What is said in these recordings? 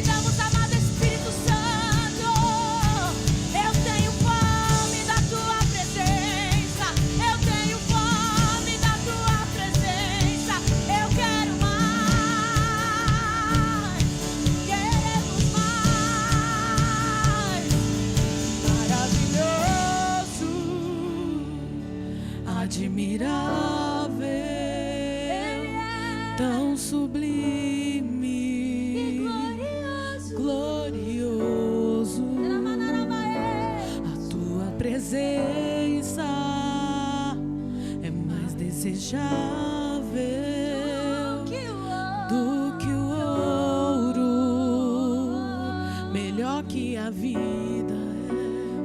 convidamos, amado Espírito Santo. Eu tenho fome da tua presença. Eu tenho fome da tua presença. Eu quero mais. Queremos mais. Maravilhoso, admirável, tão sublime e glorioso. A tua presença é mais desejável do que o ouro, melhor que a vida é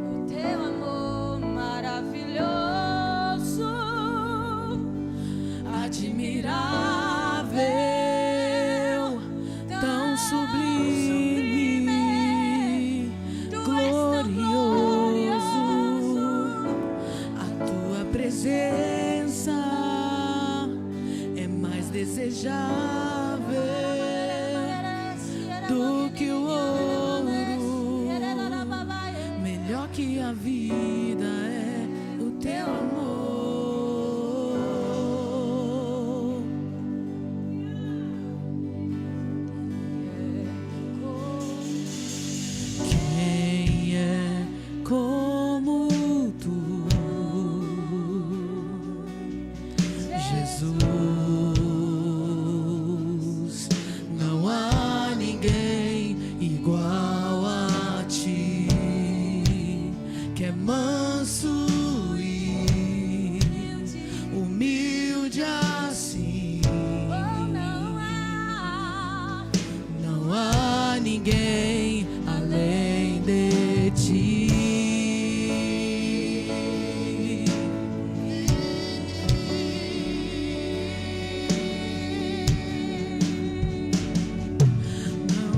o teu amor maravilhoso, admirável, tão sublime, glorioso. A tua presença é mais desejável do que o ouro, melhor que a vida é o teu amor. Quem é como tu, Jesus? Não há ninguém igual a ti, que é manso e humilde assim. Não há ninguém além de ti.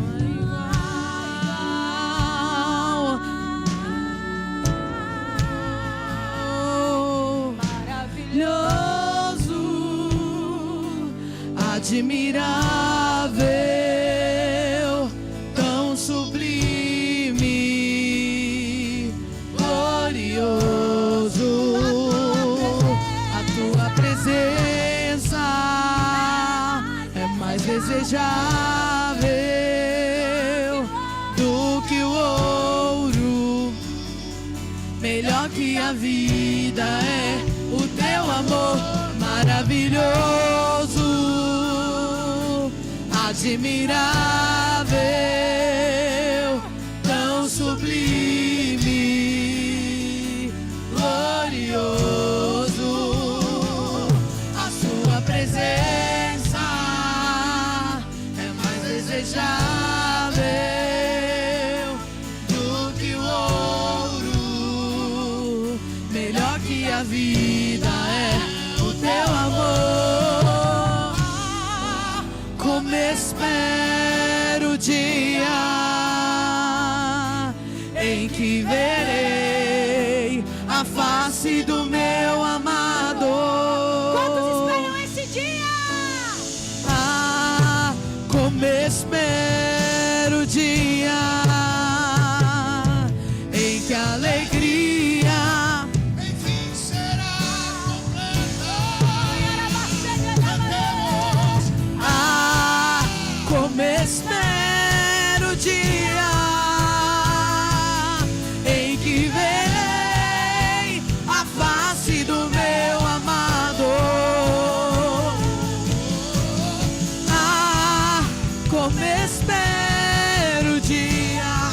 Não há igual. Maravilhoso, admirável, tão sublime, glorioso. A tua presença é mais desejável do que o ouro, melhor que a vida é o teu amor maravilhoso, admirável, tão sublime, glorioso. A sua presença é mais desejável do que o ouro, melhor que a vida é o teu amor. Como espero o dia em que verei a face do meu amado. Quantos esperam esse dia? Ah, como espero o dia em que a alegria enfim será completa. Ah, como espero o dia em que verei a face do meu amado. Ah, como espero o dia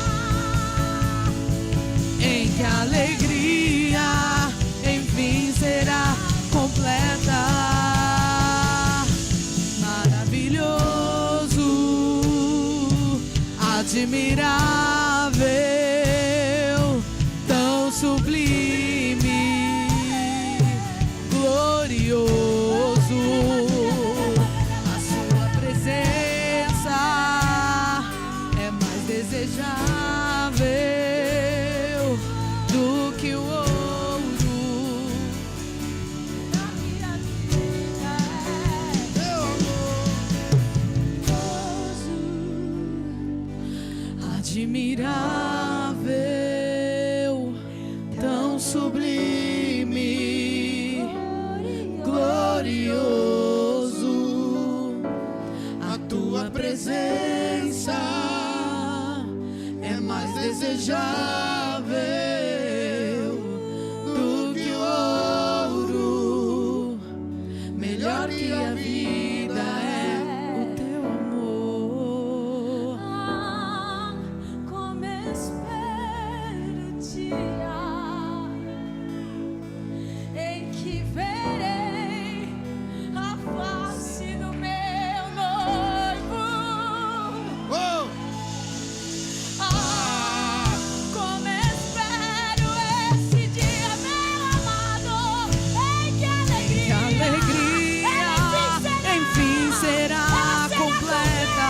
em que a alegria enfim será completa. Maravilhoso, admirável, tão sublime, glorioso. A sua presença é mais desejável do que o ouro. admirável, tão sublime, glorioso. A tua presença é mais desejável do que o ouro, melhor que a vida é o teu amor. Ah, como espero o dia em que verei a face do meu noivo. Oh! Ah, como espero esse dia, meu amado, em que Que alegria, enfim será completa.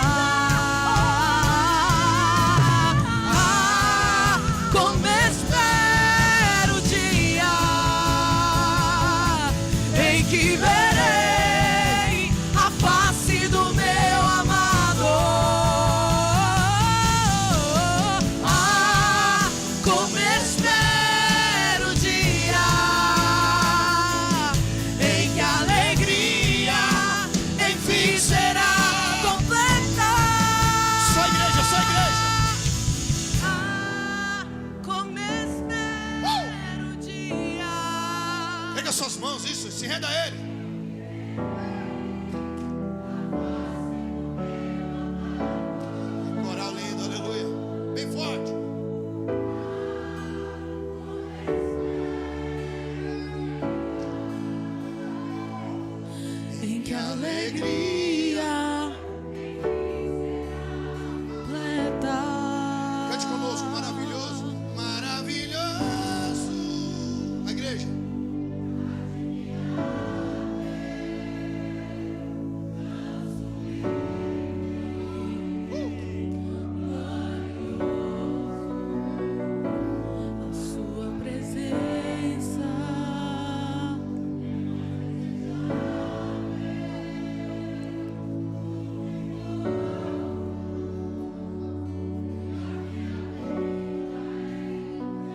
Ah, como espero o dia em que verei a face do meu amado. Ah, como espero o dia em que a alegria enfim será completa. Só igreja, só igreja. Ah, como espero o dia. Pega suas mãos, isso, se renda a ele. Coral lindo, aleluia. Bem forte. Em que a alegria completa. Cante conosco, maravilhoso, maravilhoso. A igreja. A sua presença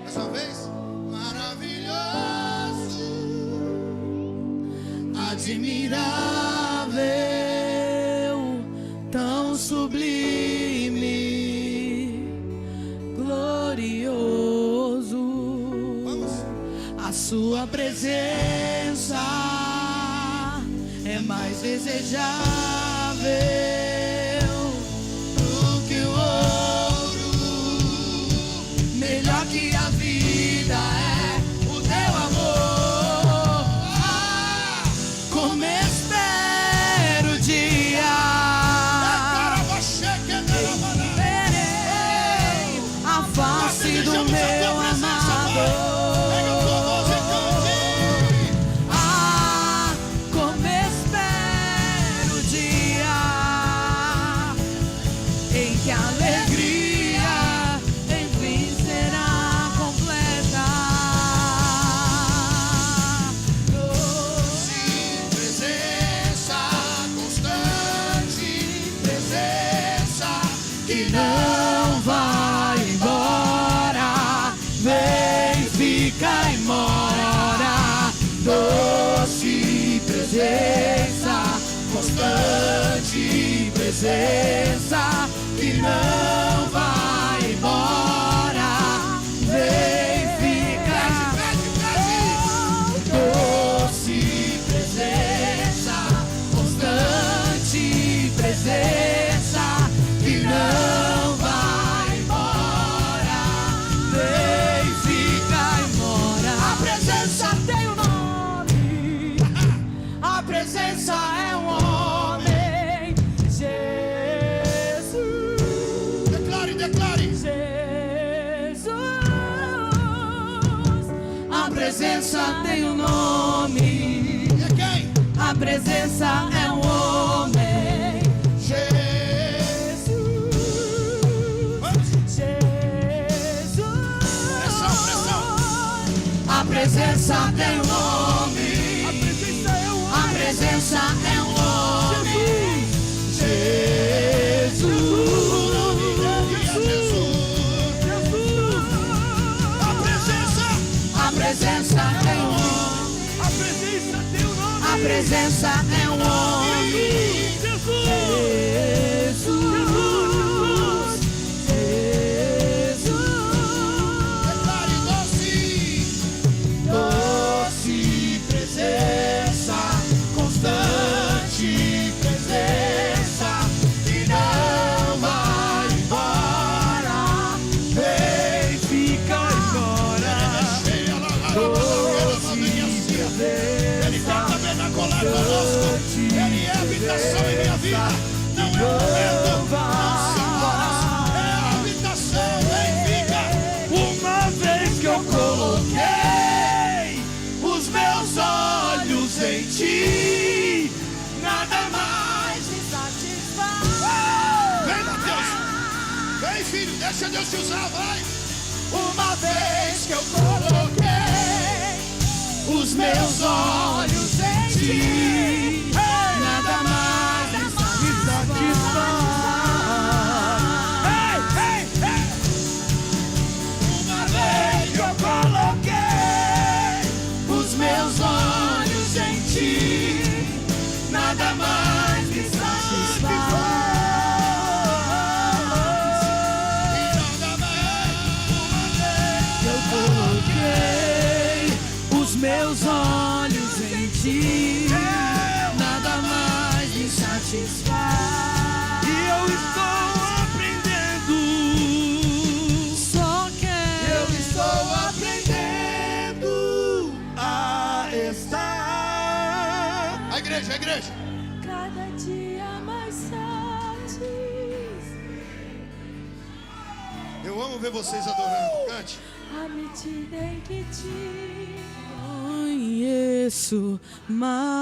Mais uma vez. Maravilhoso. admirável, tão sublime, glorioso. Vamos. A sua presença é mais desejável do que o ouro, melhor que a vida é o teu amor. Ah, como espero o dia verei a face do meu amado. Ah, como espero o dia em que a alegria enfim será completa. Doce presença, constante presença Que não vai embora, vem, fica e mora. Doce presença, constante presença, que não vai embora, vem, fica. Doce presença, constante presença, que não vai embora, vem, fica e mora. A presença tem um nome, a presença é um homem, Jesus. Declare, declare. Jesus, a presença tem um nome, E é quem? a presença é um homem, Jesus. Vamos. Jesus. Pressão, pressão. A presença tem um nome, a presença é um homem, Jesus. O nome dele é Jesus. vida, não é momento, não são horas, é a habitação, vem, fica. Uma vez que eu coloquei os meus olhos em ti, nada mais me satisfaz. Vem, Mateus, vem, filho, deixa Deus te usar, vai. Uma vez que eu coloquei os meus olhos em ti, nada mais me satisfaz. Uma vez que eu coloquei os meus olhos em ti, nada mais me satisfaz. Meus olhos em ti, nada mais me satisfaz. E eu estou aprendendo, só que eu estou aprendendo a estar. A igreja. Cada dia mais satisfeito. Eu amo ver vocês adorando. Cante. À medida em que te conheço mais.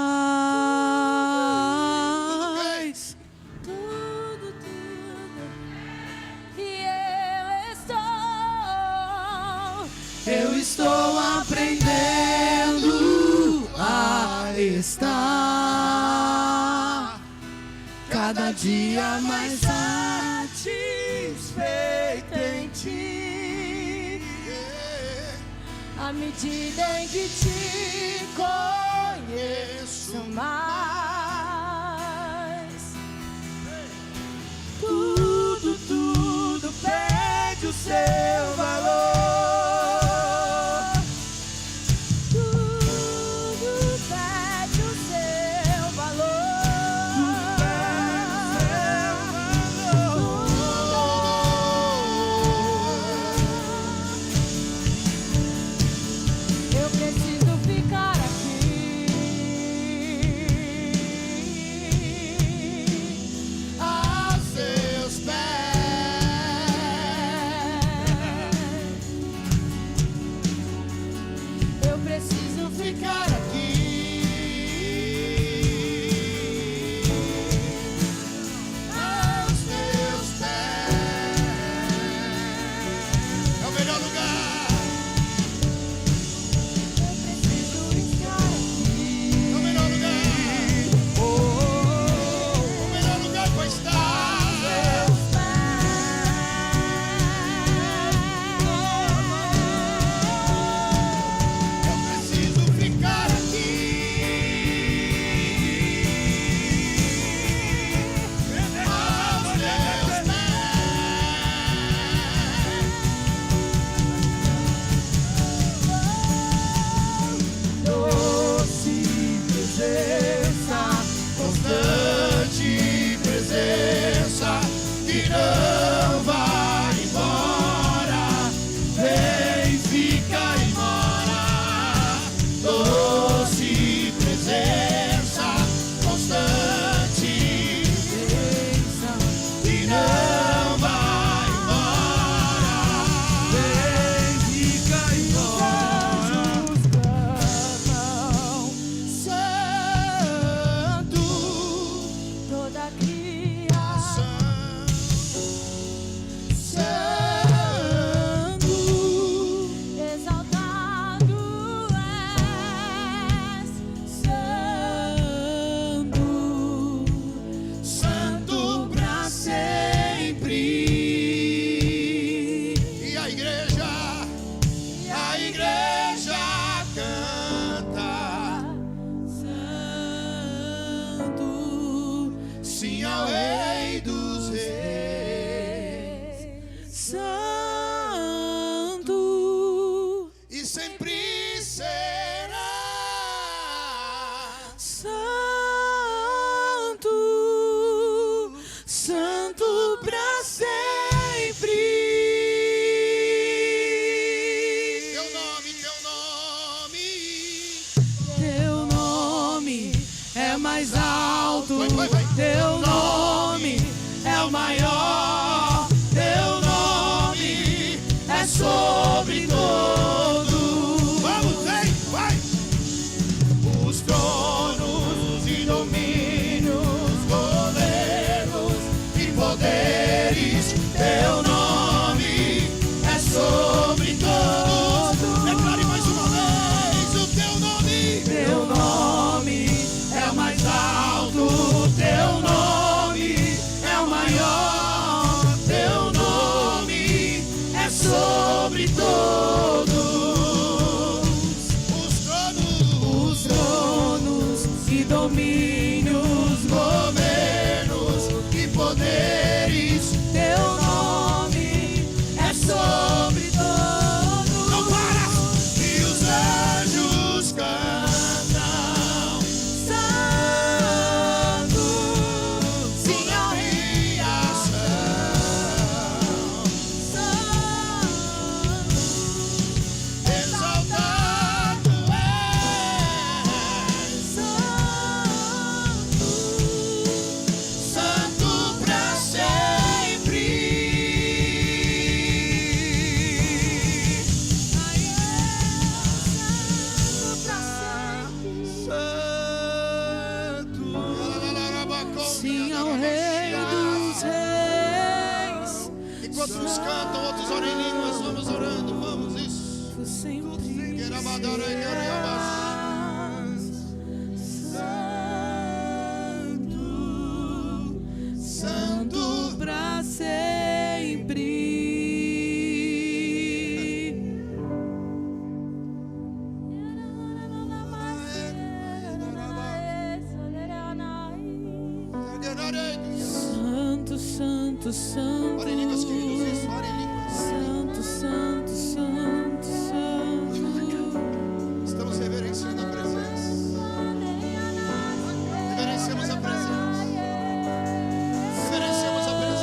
tudo, e Eu estou aprendendo a estar cada dia mais satisfeito em ti. à medida em que te conheço mais. Tudo perde o seu valor. Tudo perde o seu valor. Eu preciso ficar aqui Aos seus pés. Eu preciso ficar aqui Aos teus pés. É o melhor lugar. Eu preciso estar aqui. É o melhor lugar. O melhor lugar para estar. Meus Eu preciso ficar aqui. Aos teus Doce presença, constante presença que não vai embora. Vem, fica e mora. Doce presença, constante que não vai embora. vem, fica e mora. santo, toda criação. Santo, Exaltado és, santo pra sempre. E a igreja canta Santo, sim ao Rei dos Reis. Santo, E sempre será. Santo, Santo pra sempre. Teu nome. Teu nome é mais alto. Vai. Teu nome poderes. Teu nome é sobre todo. Não para! E os anjos cantam. Santo, sim ao Rei. Exaltado é. Santo pra sempre. Santo. Sim ao Rei dos Reis. Enquanto uns cantam, outros oram em línguas. Vamos orando, vamos, isso. Tu sempre Santo pra sempre. Santo, santo, santo. Ora em línguas, queridos, isso, ora em línguas. Santo, santo, santo, santo. Estamos reverenciando a presença. Reverenciamos a presença. Reverenciamos a presença.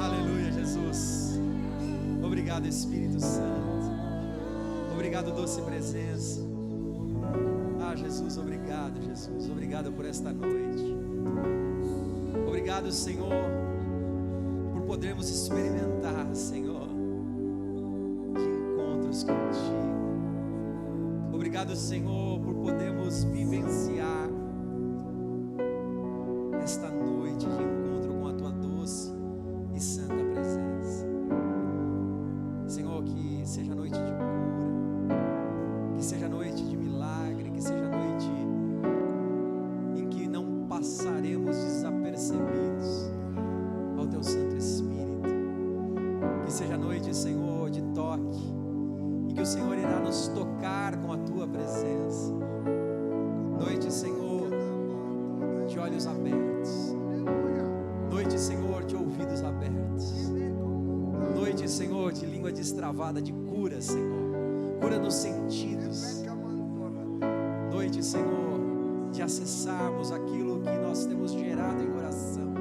Aleluia, Jesus. Obrigado, Espírito Santo. Obrigado, doce presença. Ah, Jesus, obrigado, Jesus. Obrigado por esta noite. Obrigado, Senhor, por podermos experimentar, Senhor, de encontros contigo. Obrigado, Senhor, por podermos vivenciar esta noite de encontro com a tua doce e santa presença. Senhor, que seja noite de cura, que seja noite de milagre, que seja noite em que não passaremos desapercebidos ao teu Santo Espírito. Que seja noite, Senhor, de toque, em que o Senhor irá nos tocar com a tua presença. Noite, Senhor, de olhos abertos. Noite, Senhor, de ouvidos abertos. Noite, Senhor, de língua destravada, de cura, Senhor. Cura nos sentidos. Noite, Senhor, de acessarmos aquilo que nós temos gerado em oração.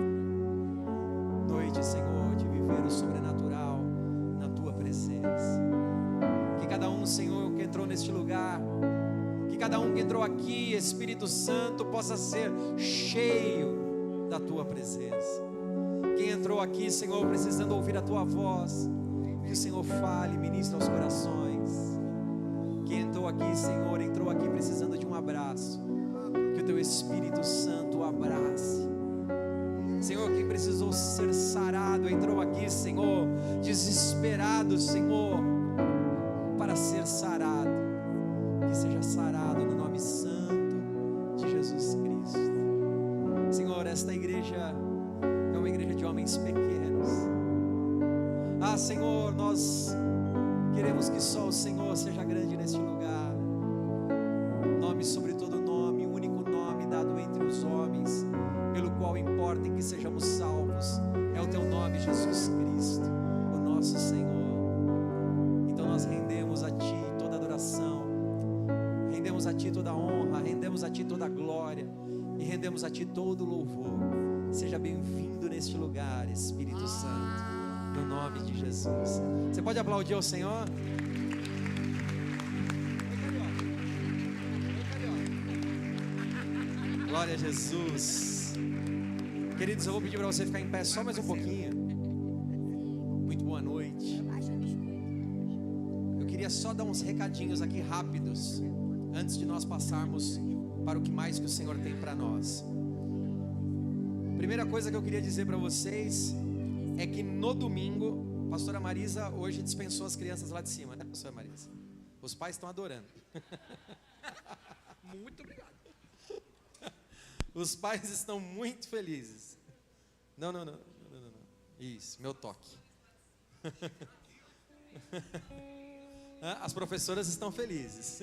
Noite, Senhor, de viver o sobrenatural na tua presença. Que cada um, Senhor, que entrou neste lugar, que cada um que entrou aqui, Espírito Santo, possa ser cheio da tua presença. Quem entrou aqui, Senhor, precisando ouvir a tua voz, que o Senhor fale, ministre aos corações. Quem entrou aqui, Senhor, entrou aqui precisando de um abraço, que o teu Espírito Santo o abrace. Senhor, quem precisou ser sarado, entrou aqui, Senhor, desesperado, Senhor, para ser sarado, que seja sarado no nome santo de Jesus Cristo. Senhor, esta igreja é uma igreja de homens pequenos. Ah, Senhor, nós queremos que só o Senhor seja grande neste lugar. Nome sobre todo nome, o único nome dado entre os homens, pelo qual importa em que sejamos salvos, é o teu nome, Jesus Cristo, o nosso Senhor. Então nós rendemos a ti toda adoração, rendemos a ti toda honra, rendemos a ti toda glória e rendemos a ti todo louvor. Seja bem-vindo neste lugar, Espírito Santo. no nome de Jesus. Você pode aplaudir ao Senhor? Glória a Jesus. Queridos, eu vou pedir para você ficar em pé só mais um pouquinho. Muito boa noite. Eu queria só dar uns recadinhos aqui rápidos, antes de nós passarmos para o que mais que o Senhor tem para nós. Primeira coisa que eu queria dizer para vocês é que no domingo, a pastora Marisa hoje dispensou as crianças lá de cima, né, pastora Marisa? Os pais estão adorando. Muito obrigado. Os pais estão muito felizes. Não. Isso, meu toque. As professoras estão felizes.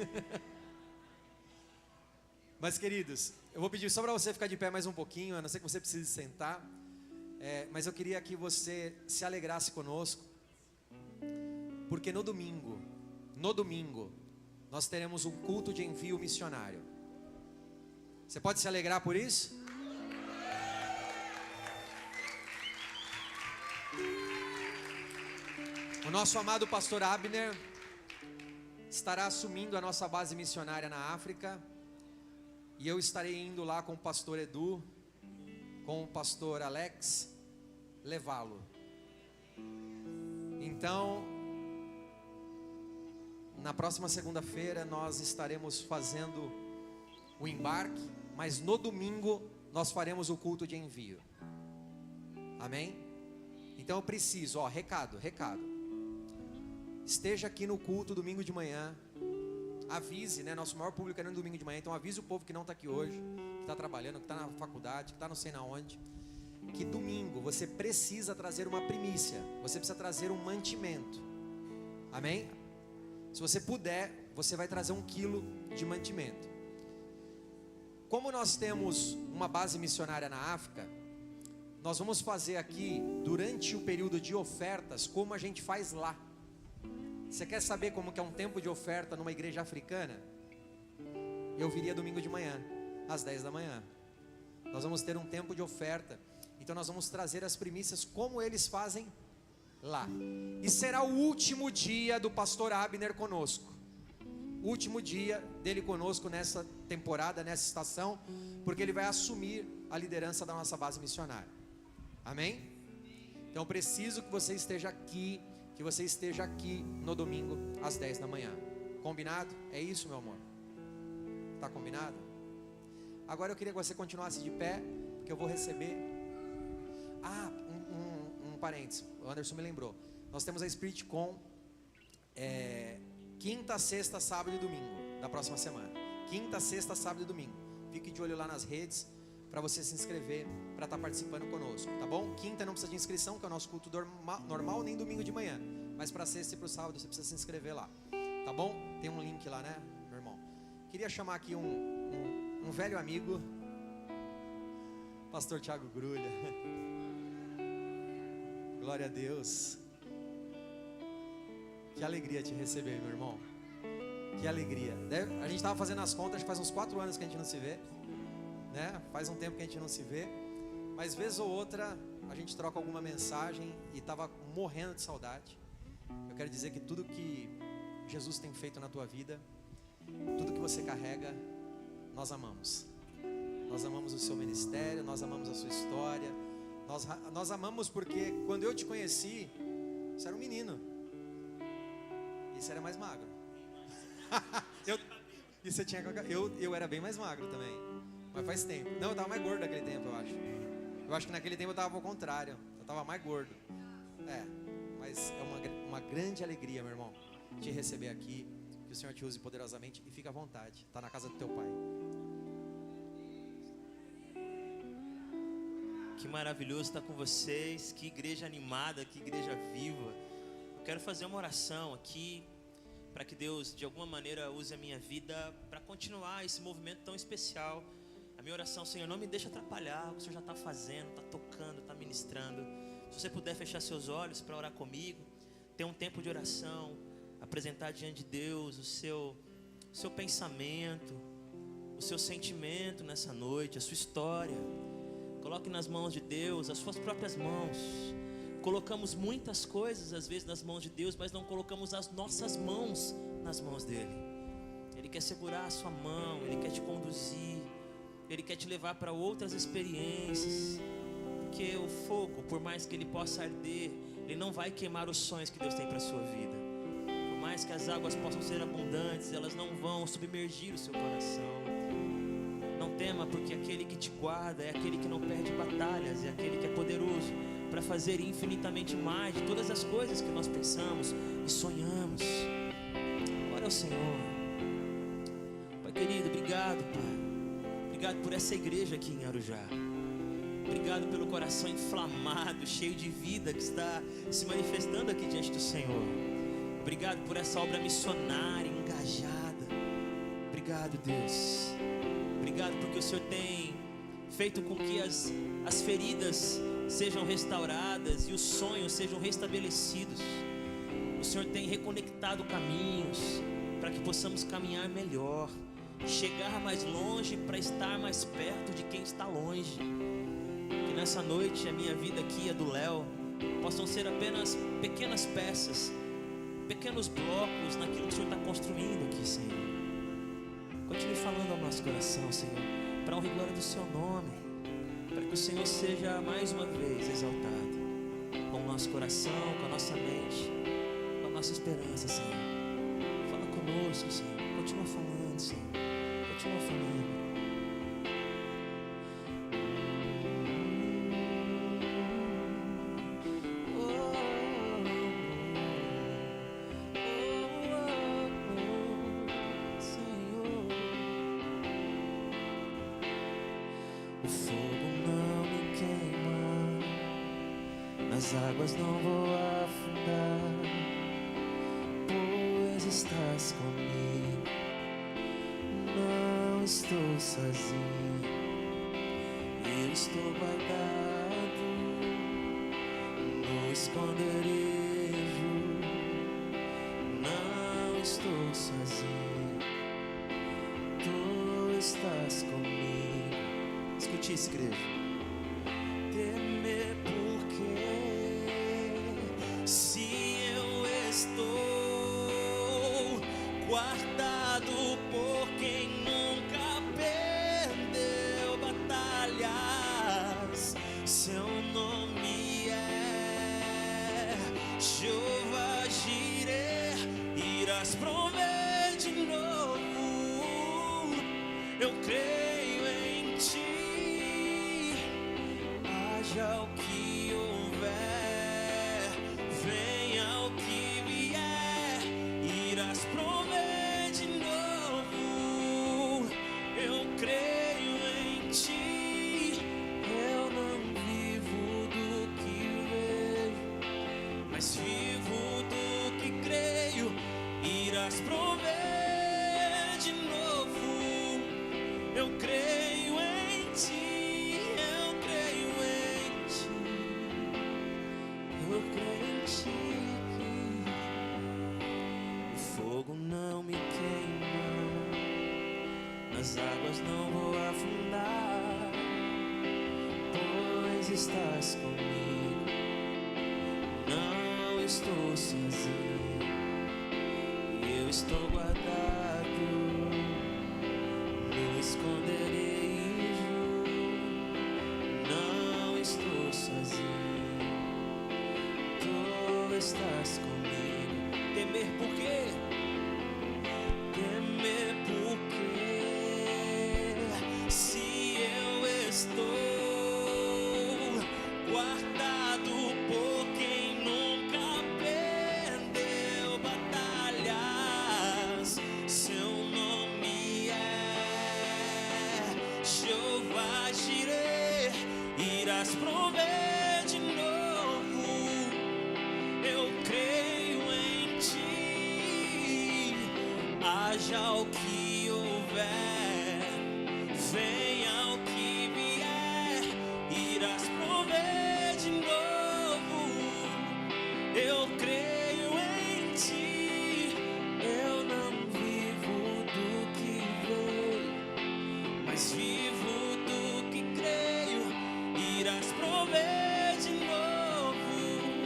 Mas, queridos, eu vou pedir só para você ficar de pé mais um pouquinho, a não ser que você precise sentar. Mas eu queria que você se alegrasse conosco, porque no domingo, nós teremos um culto de envio missionário. Você pode se alegrar por isso? O nosso amado pastor Abner estará assumindo a nossa base missionária na África. E eu estarei indo lá com o pastor Edu, com o pastor Alex, levá-lo. Então, na próxima segunda-feira nós estaremos fazendo o embarque, mas no domingo nós faremos o culto de envio. Amém? Então eu preciso, recado. Esteja aqui no culto domingo de manhã. Avise, né? Nosso maior público é no domingo de manhã. Então avise o povo que não está aqui hoje, que está trabalhando, que está na faculdade, que está não sei na onde, que domingo você precisa trazer uma primícia. Você precisa trazer um mantimento. Amém? Se você puder, você vai trazer 1 quilo de mantimento. Como nós temos uma base missionária na África, nós vamos fazer aqui, durante o período de ofertas, como a gente faz lá. Você quer saber como que é um tempo de oferta numa igreja africana? Eu viria domingo de manhã, às 10 da manhã. Nós vamos ter um tempo de oferta. Então nós vamos trazer as primícias como eles fazem lá. E será o último dia do pastor Abner conosco. O último dia dele conosco nessa temporada, nessa estação, porque ele vai assumir a liderança da nossa base missionária. Amém? Então eu preciso que você esteja aqui, no domingo às 10 da manhã. Combinado? É isso, meu amor? Tá combinado? Agora eu queria que você continuasse de pé, porque eu vou receber. Um parênteses, o Anderson me lembrou. Nós temos a Spirit Com quinta, sexta, sábado e domingo da próxima semana. Quinta, sexta, sábado e domingo. Fique de olho lá nas redes para você se inscrever, para estar participando conosco, tá bom? Quinta não precisa de inscrição, que é o nosso culto normal, nem domingo de manhã. Mas para sexta e para o sábado você precisa se inscrever lá, tá bom? Tem um link lá, né, meu irmão? Queria chamar aqui um velho amigo, pastor Thiago Grulha. Glória a Deus. Que alegria te receber, meu irmão. Que alegria. A gente estava fazendo as contas, faz uns 4 anos que a gente não se vê, né? Faz um tempo que a gente não se vê, mas vez ou outra a gente troca alguma mensagem e estava morrendo de saudade. Eu quero dizer que tudo que Jesus tem feito na tua vida, tudo que você carrega, nós amamos. Nós amamos o seu ministério, nós amamos a sua história, nós amamos porque quando eu te conheci, você era um menino e você era mais magro. Eu era bem mais magro também, mas faz tempo. Não, eu estava mais gordo naquele tempo, eu acho. Eu acho que naquele tempo eu estava ao contrário, eu estava mais gordo. Mas é uma grande alegria, meu irmão, te receber aqui. Que o Senhor te use poderosamente e fica à vontade. Está na casa do teu pai. Que maravilhoso estar com vocês. Que igreja animada, que igreja viva. Eu quero fazer uma oração aqui para que Deus de alguma maneira use a minha vida para continuar esse movimento tão especial. A minha oração, Senhor, não me deixa atrapalhar o que o Senhor já está fazendo, está tocando, está ministrando. Se você puder fechar seus olhos para orar comigo, ter um tempo de oração, apresentar diante de Deus o seu pensamento, o seu sentimento nessa noite, a sua história. Coloque nas mãos de Deus, as suas próprias mãos. colocamos muitas coisas às vezes nas mãos de Deus, mas não colocamos as nossas mãos nas mãos dele. Ele quer segurar a sua mão, Ele quer te conduzir, Ele quer te levar para outras experiências. Porque o fogo, por mais que ele possa arder, ele não vai queimar os sonhos que Deus tem para a sua vida. Por mais que as águas possam ser abundantes, elas não vão submergir o seu coração. Não tema, porque aquele que te guarda é aquele que não perde batalhas, é aquele que é poderoso para fazer infinitamente mais de todas as coisas que nós pensamos e sonhamos. Glória ao Senhor. Pai querido, obrigado, Pai. Obrigado por essa igreja aqui em Arujá. Obrigado pelo coração inflamado, cheio de vida que está se manifestando aqui diante do Senhor. Obrigado por essa obra missionária, engajada. Obrigado, Deus. Obrigado porque o Senhor tem feito com que as feridas sejam restauradas e os sonhos sejam restabelecidos. O Senhor tem reconectado caminhos para que possamos caminhar melhor, chegar mais longe para estar mais perto de quem está longe. Que nessa noite a minha vida aqui e a do Léo possam ser apenas pequenas peças, pequenos blocos naquilo que o Senhor está construindo aqui, Senhor. Continue falando ao nosso coração, Senhor, para a honra e glória do Seu nome, para que o Senhor seja mais uma vez exaltado com o nosso coração, com a nossa mente, com a nossa esperança, Senhor. Fala conosco, Senhor. Continua falando, Senhor. Continua falando. As águas não vou afundar, pois estás comigo. Não estou sozinho, eu estou guardado no esconderijo. Não estou sozinho, tu estás comigo. Escute isso, igreja. Temer porque se eu estou guardado por quem nunca perdeu batalhas, seu nome é Jeová Jireh, irás prover de novo. Eu creio em ti, haja o que houver, venha o que vier, irás prover de novo. Eu creio em ti, eu não vivo do que vejo, mas vivo do que creio, irás prover de novo. Eu creio em ti, eu creio em ti, eu creio em ti. O fogo não me queima, nas águas não vou afundar, pois estás comigo. Não estou sozinho, eu estou guardado no esconderijo. Não estou sozinho, tu estás comigo. Temer por quê? Temer porque se eu estou guardado por quem nunca perdeu batalhas, seu nome é Jeová Jireh, irás prover de novo. Eu creio em ti, haja o que houver, venha o que vier, irás prover de novo. Eu creio em ti, eu não vivo do que vejo, mas vivo do que creio, irás prover de novo.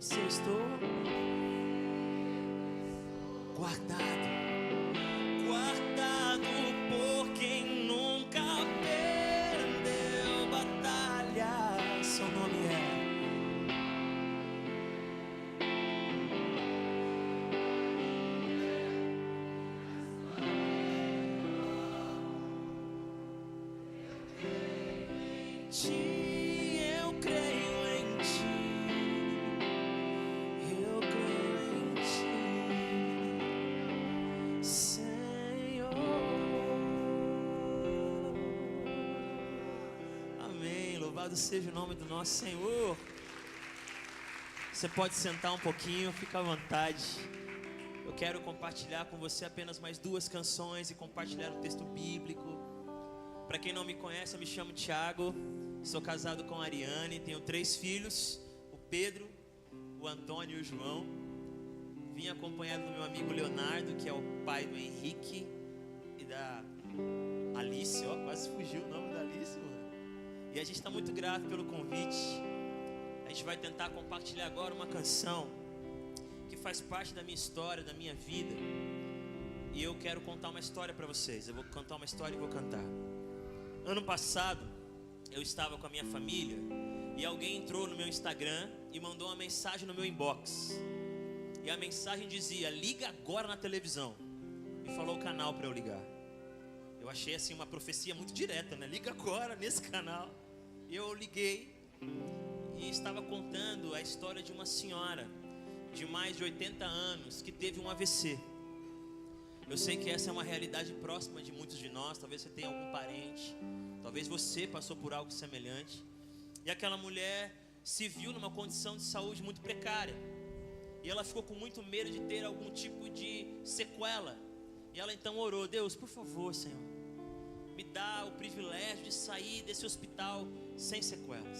repete se eu estou guardado. Guardado por quem nunca perdeu batalha. Seu nome é eu creio em ti, eu creio em ti, Senhor. Amém. Louvado seja o nome do nosso Senhor. Você pode sentar um pouquinho, fica à vontade. Eu quero compartilhar com você apenas mais 2 canções e compartilhar um texto bíblico. Para quem não me conhece, eu me chamo Thiago, sou casado com a Ariane, tenho 3 filhos, o Pedro, o Antônio e o João. Vim acompanhado do meu amigo Leonardo, que é o pai do Henrique e da Alice, ó, quase fugiu o nome da Alice, mano. E a gente está muito grato pelo convite. A gente vai tentar compartilhar agora uma canção que faz parte da minha história, da minha vida. E eu quero contar uma história para vocês. Eu vou contar uma história e vou cantar. Ano passado, eu estava com a minha família e alguém entrou no meu Instagram e mandou uma mensagem no meu inbox. E a mensagem dizia: liga agora na televisão. E falou o canal para eu ligar. Eu achei assim uma profecia muito direta, né? Liga agora nesse canal. E eu liguei e estava contando a história de uma senhora de mais de 80 anos que teve um AVC. Eu sei que essa é uma realidade próxima de muitos de nós. Talvez você tenha algum parente, talvez você passou por algo semelhante. E aquela mulher se viu numa condição de saúde muito precária. E ela ficou com muito medo de ter algum tipo de sequela. E ela então orou: Deus, por favor, Senhor, me dá o privilégio de sair desse hospital sem sequelas.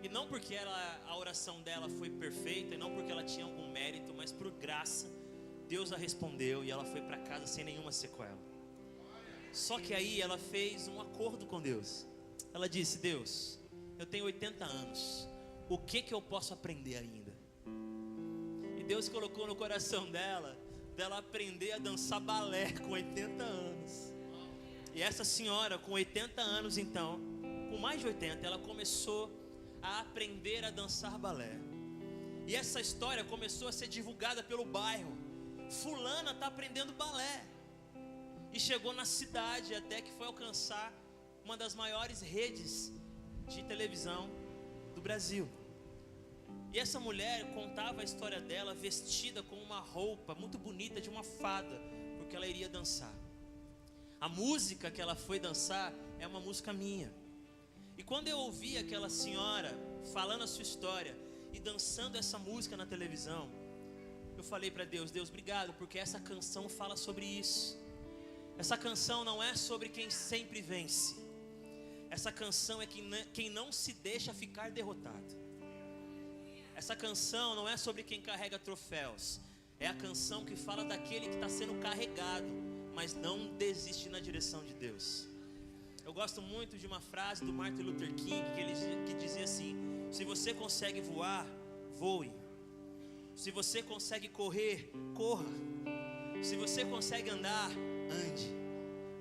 E não porque a oração dela foi perfeita, e não porque ela tinha algum mérito, mas por graça, Deus a respondeu e ela foi para casa sem nenhuma sequela. Só que aí ela fez um acordo com Deus. Ela disse: Deus, eu tenho 80 anos, o que eu posso aprender ainda? E Deus colocou no coração dela aprender a dançar balé com 80 anos. E essa senhora com 80 anos então, com mais de 80, ela começou a aprender a dançar balé. E essa história começou a ser divulgada pelo bairro. Fulana está aprendendo balé. E chegou na cidade, até que foi alcançar uma das maiores redes de televisão do Brasil. E essa mulher contava a história dela vestida com uma roupa muito bonita de uma fada, porque ela iria dançar. A música que ela foi dançar é uma música minha. E quando eu ouvi aquela senhora falando a sua história e dançando essa música na televisão, eu falei para Deus: Deus, obrigado, porque essa canção fala sobre isso. Essa canção não é sobre quem sempre vence. Essa canção é quem não se deixa ficar derrotado. Essa canção não é sobre quem carrega troféus. É a canção que fala daquele que está sendo carregado, mas não desiste na direção de Deus. Eu gosto muito de uma frase do Martin Luther King que dizia assim: se você consegue voar, voe. Se você consegue correr, corra. Se você consegue andar, ande.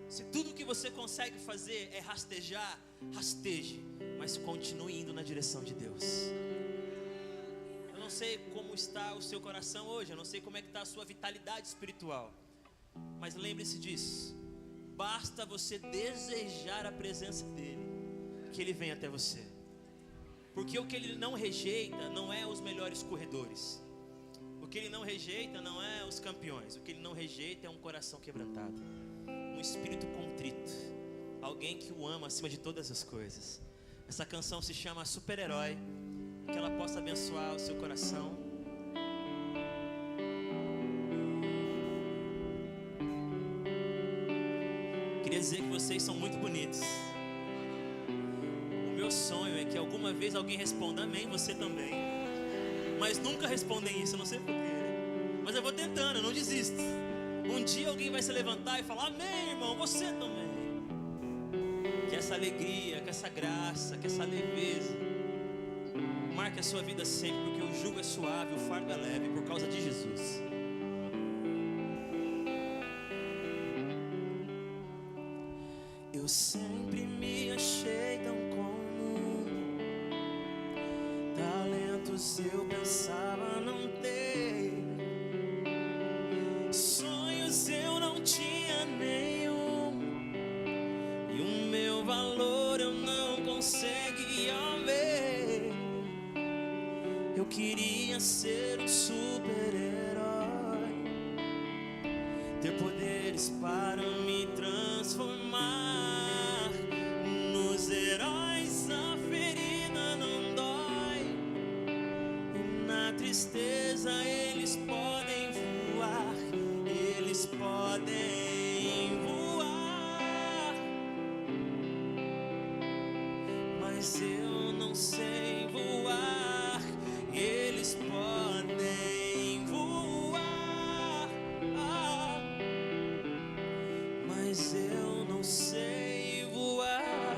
Se tudo que você consegue fazer é rastejar, rasteje, mas continue indo na direção de Deus. Eu não sei como está o seu coração hoje, eu não sei como é que está a sua vitalidade espiritual, mas lembre-se disso: basta você desejar a presença dEle, que Ele vem até você. Porque o que Ele não rejeita não é os melhores corredores. O que Ele não rejeita não é os campeões. O que Ele não rejeita é um coração quebrantado, um espírito contrito, alguém que o ama acima de todas as coisas. Essa canção se chama Super-Herói. Que ela possa abençoar o seu coração. Queria dizer que vocês são muito bonitos. O meu sonho é que alguma vez alguém responda amém, você também. Mas nunca respondem isso, eu não sei porquê. Mas eu vou tentando, eu não desisto. Um dia alguém vai se levantar e falar amém, irmão, você também. Que essa alegria, que essa graça, que essa leveza marque a sua vida sempre, porque o jugo é suave, o fardo é leve, por causa de Jesus. Eu sempre me achei tão comum, talentos eu pensava não ter, sonhos eu não tinha nenhum, e o meu valor eu não conseguia ver. Eu queria ser um super-herói, ter poderes para me transformar nos heróis. A ferida não dói, e na tristeza eles podem voar, eles podem voar, mas eu não sei voar. Eles podem voar, mas eu não sei voar.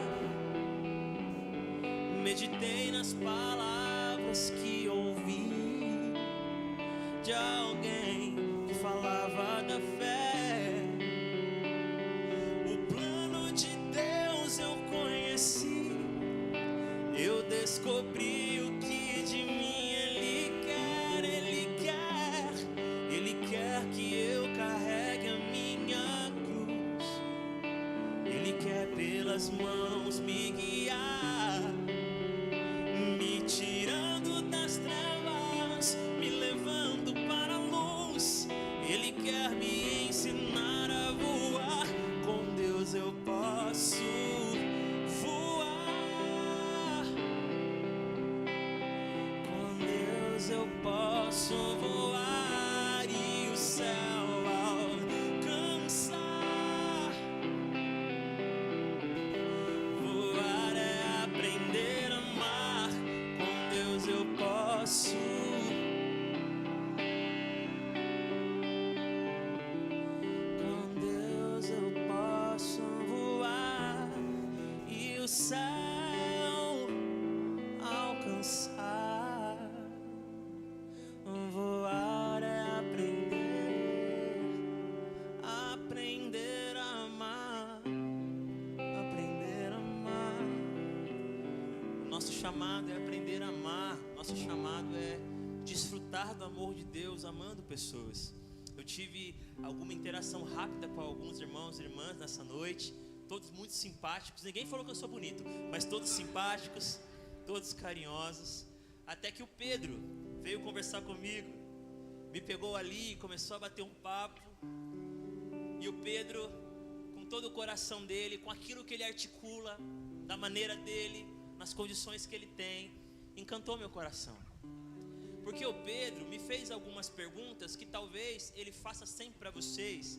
Meditei nas palavras que ouvi de alguém que falava da fé. O plano de Deus eu conheci, eu descobri o que de mim que eu carregue a minha cruz. Ele quer pelas mãos me guiar, me tirando das trevas, me levando para a luz. Ele quer me ensinar a voar. Com Deus eu posso voar, com Deus eu posso voar. Nosso chamado é aprender a amar. Nosso chamado é desfrutar do amor de Deus, amando pessoas. Eu tive alguma interação rápida com alguns irmãos e irmãs nessa noite, todos muito simpáticos. Ninguém falou que eu sou bonito, mas todos simpáticos, todos carinhosos. Até que o Pedro veio conversar comigo, me pegou ali e começou a bater um papo. E o Pedro, com todo o coração dele, com aquilo que ele articula, da maneira dele, nas condições que ele tem, encantou meu coração. Porque o Pedro me fez algumas perguntas que talvez ele faça sempre para vocês,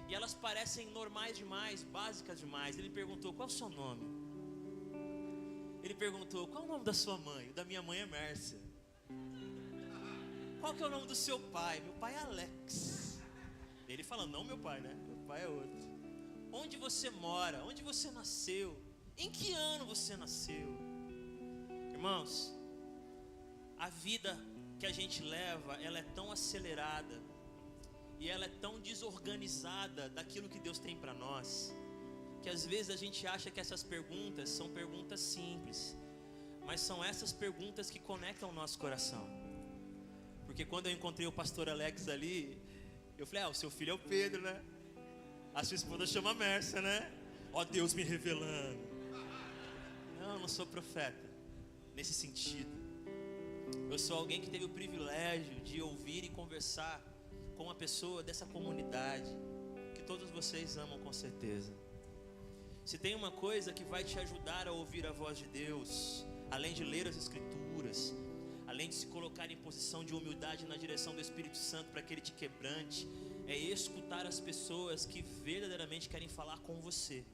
e elas parecem normais demais, básicas demais. Ele perguntou: qual é o seu nome? Ele perguntou: qual é o nome da sua mãe? O da minha mãe é Mércia. Qual que é o nome do seu pai? Meu pai é Alex. Ele fala: não, meu pai, né? Meu pai é outro. Onde você mora? Onde você nasceu? Em que ano você nasceu? Irmãos, a vida que a gente leva, ela é tão acelerada e ela é tão desorganizada daquilo que Deus tem para nós, que às vezes a gente acha que essas perguntas são perguntas simples, mas são essas perguntas que conectam o nosso coração. Porque quando eu encontrei o pastor Alex ali, eu falei: o seu filho é o Pedro, né? A sua esposa chama Mércia, né? Ó, Deus me revelando. Não, eu não sou profeta nesse sentido. Eu sou alguém que teve o privilégio de ouvir e conversar com uma pessoa dessa comunidade que todos vocês amam com certeza. Se tem uma coisa que vai te ajudar a ouvir a voz de Deus, além de ler as Escrituras, além de se colocar em posição de humildade na direção do Espírito Santo para que Ele te quebrante, é escutar as pessoas que verdadeiramente querem falar com você.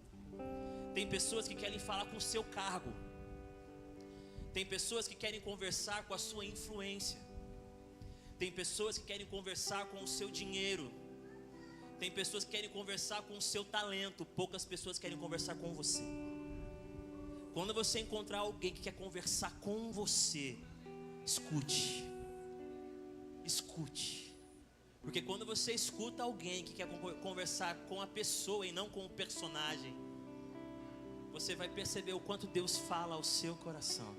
Tem pessoas que querem falar com o seu cargo. Tem pessoas que querem conversar com a sua influência. Tem pessoas que querem conversar com o seu dinheiro. Tem pessoas que querem conversar com o seu talento. Poucas pessoas querem conversar com você. Quando você encontrar alguém que quer conversar com você, escute. escute. Porque quando você escuta alguém que quer conversar com a pessoa e não com o personagem, você vai perceber o quanto Deus fala ao seu coração.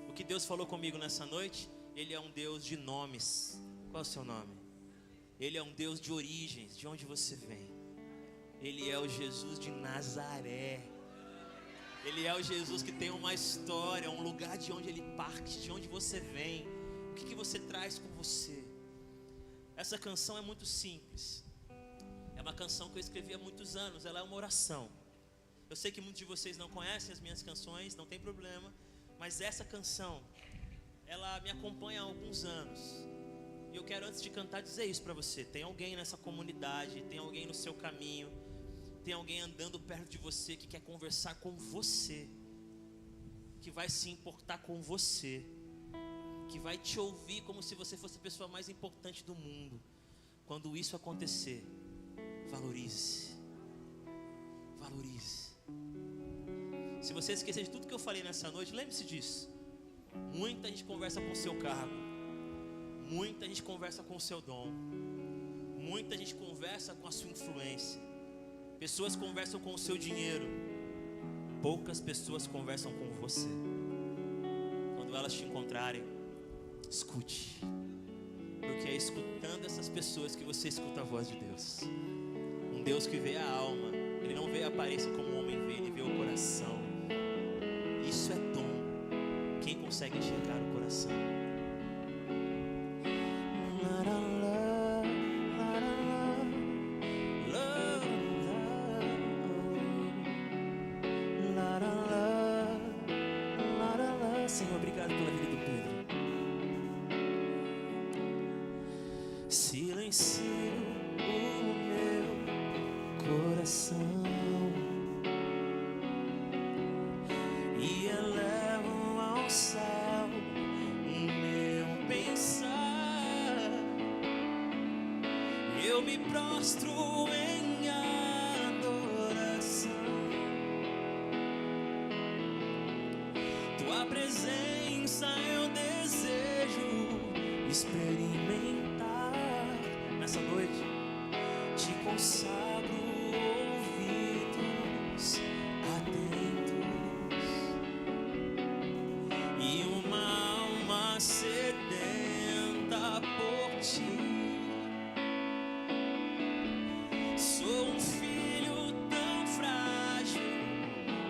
O que Deus falou comigo nessa noite, Ele é um Deus de nomes. Qual é o seu nome? Ele é um Deus de origens, de onde você vem. Ele é o Jesus de Nazaré. Ele é o Jesus que tem uma história, um lugar de onde Ele parte, de onde você vem. O que você traz com você? Essa canção é muito simples. É uma canção que eu escrevi há muitos anos. Ela é uma oração. Eu sei que muitos de vocês não conhecem as minhas canções, não tem problema. Mas essa canção, ela me acompanha há alguns anos. E eu quero, antes de cantar, dizer isso para você. Tem alguém nessa comunidade, tem alguém no seu caminho, tem alguém andando perto de você que quer conversar com você, que vai se importar com você, que vai te ouvir como se você fosse a pessoa mais importante do mundo. Quando isso acontecer, valorize. Valorize. Se você esquecer de tudo que eu falei nessa noite, lembre-se disso. Muita gente conversa com o seu cargo, muita gente conversa com o seu dom, muita gente conversa com a sua influência. Pessoas conversam com o seu dinheiro, poucas pessoas conversam com você. Quando elas te encontrarem, escute, porque é escutando essas pessoas que você escuta a voz de Deus. Um Deus que vê a alma. Ele não vê a aparência como o homem vê, Ele vê o coração. Isso é dom. Quem consegue enxergar o coração? Senhor, obrigado pela vida do Pedro. Silencio o meu coração e elevo ao céu o meu pensar. Eu me prostro em adoração. Tua presença eu desejo experimentar. Nessa noite te consagro ouvidos atentos e uma alma sedenta por ti. Sou um filho tão frágil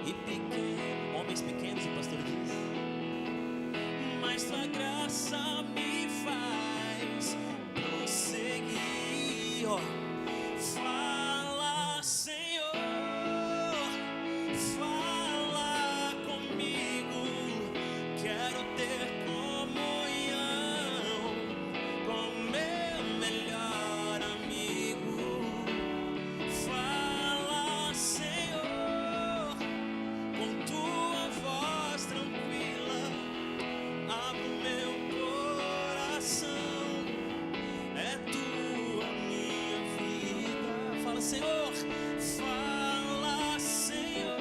e pequeno. Homens pequenos, o pastor diz. Mas tua graça me faz prosseguir. Ó. Fala, Senhor, fala comigo. Quero ter comunhão com meu melhor amigo. Fala, Senhor, com tua voz tranquila. Abre o meu coração. É tua minha vida. Fala, Senhor. Fala, Senhor.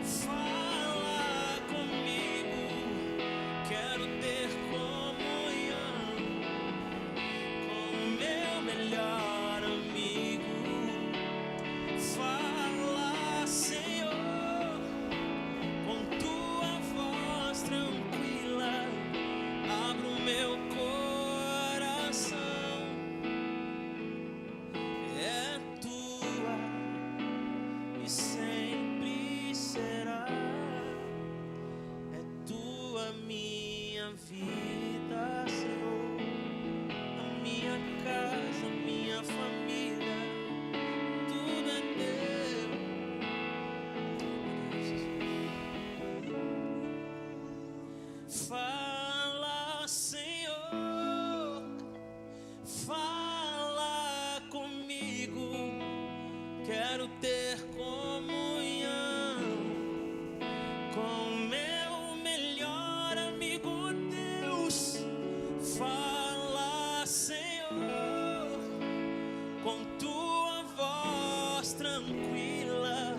Fala comigo. Quero ter comunhão com meu melhor amigo. Fala, Senhor, com tua voz tranquila. Abra o meu coração. É tua e sempre será. É tua minha vida, Senhor. A minha casa, a minha família, tudo é teu. Fala, Senhor, fala comigo. Quero ter comunhão com meu melhor amigo Deus. Fala, Senhor, com tua voz tranquila.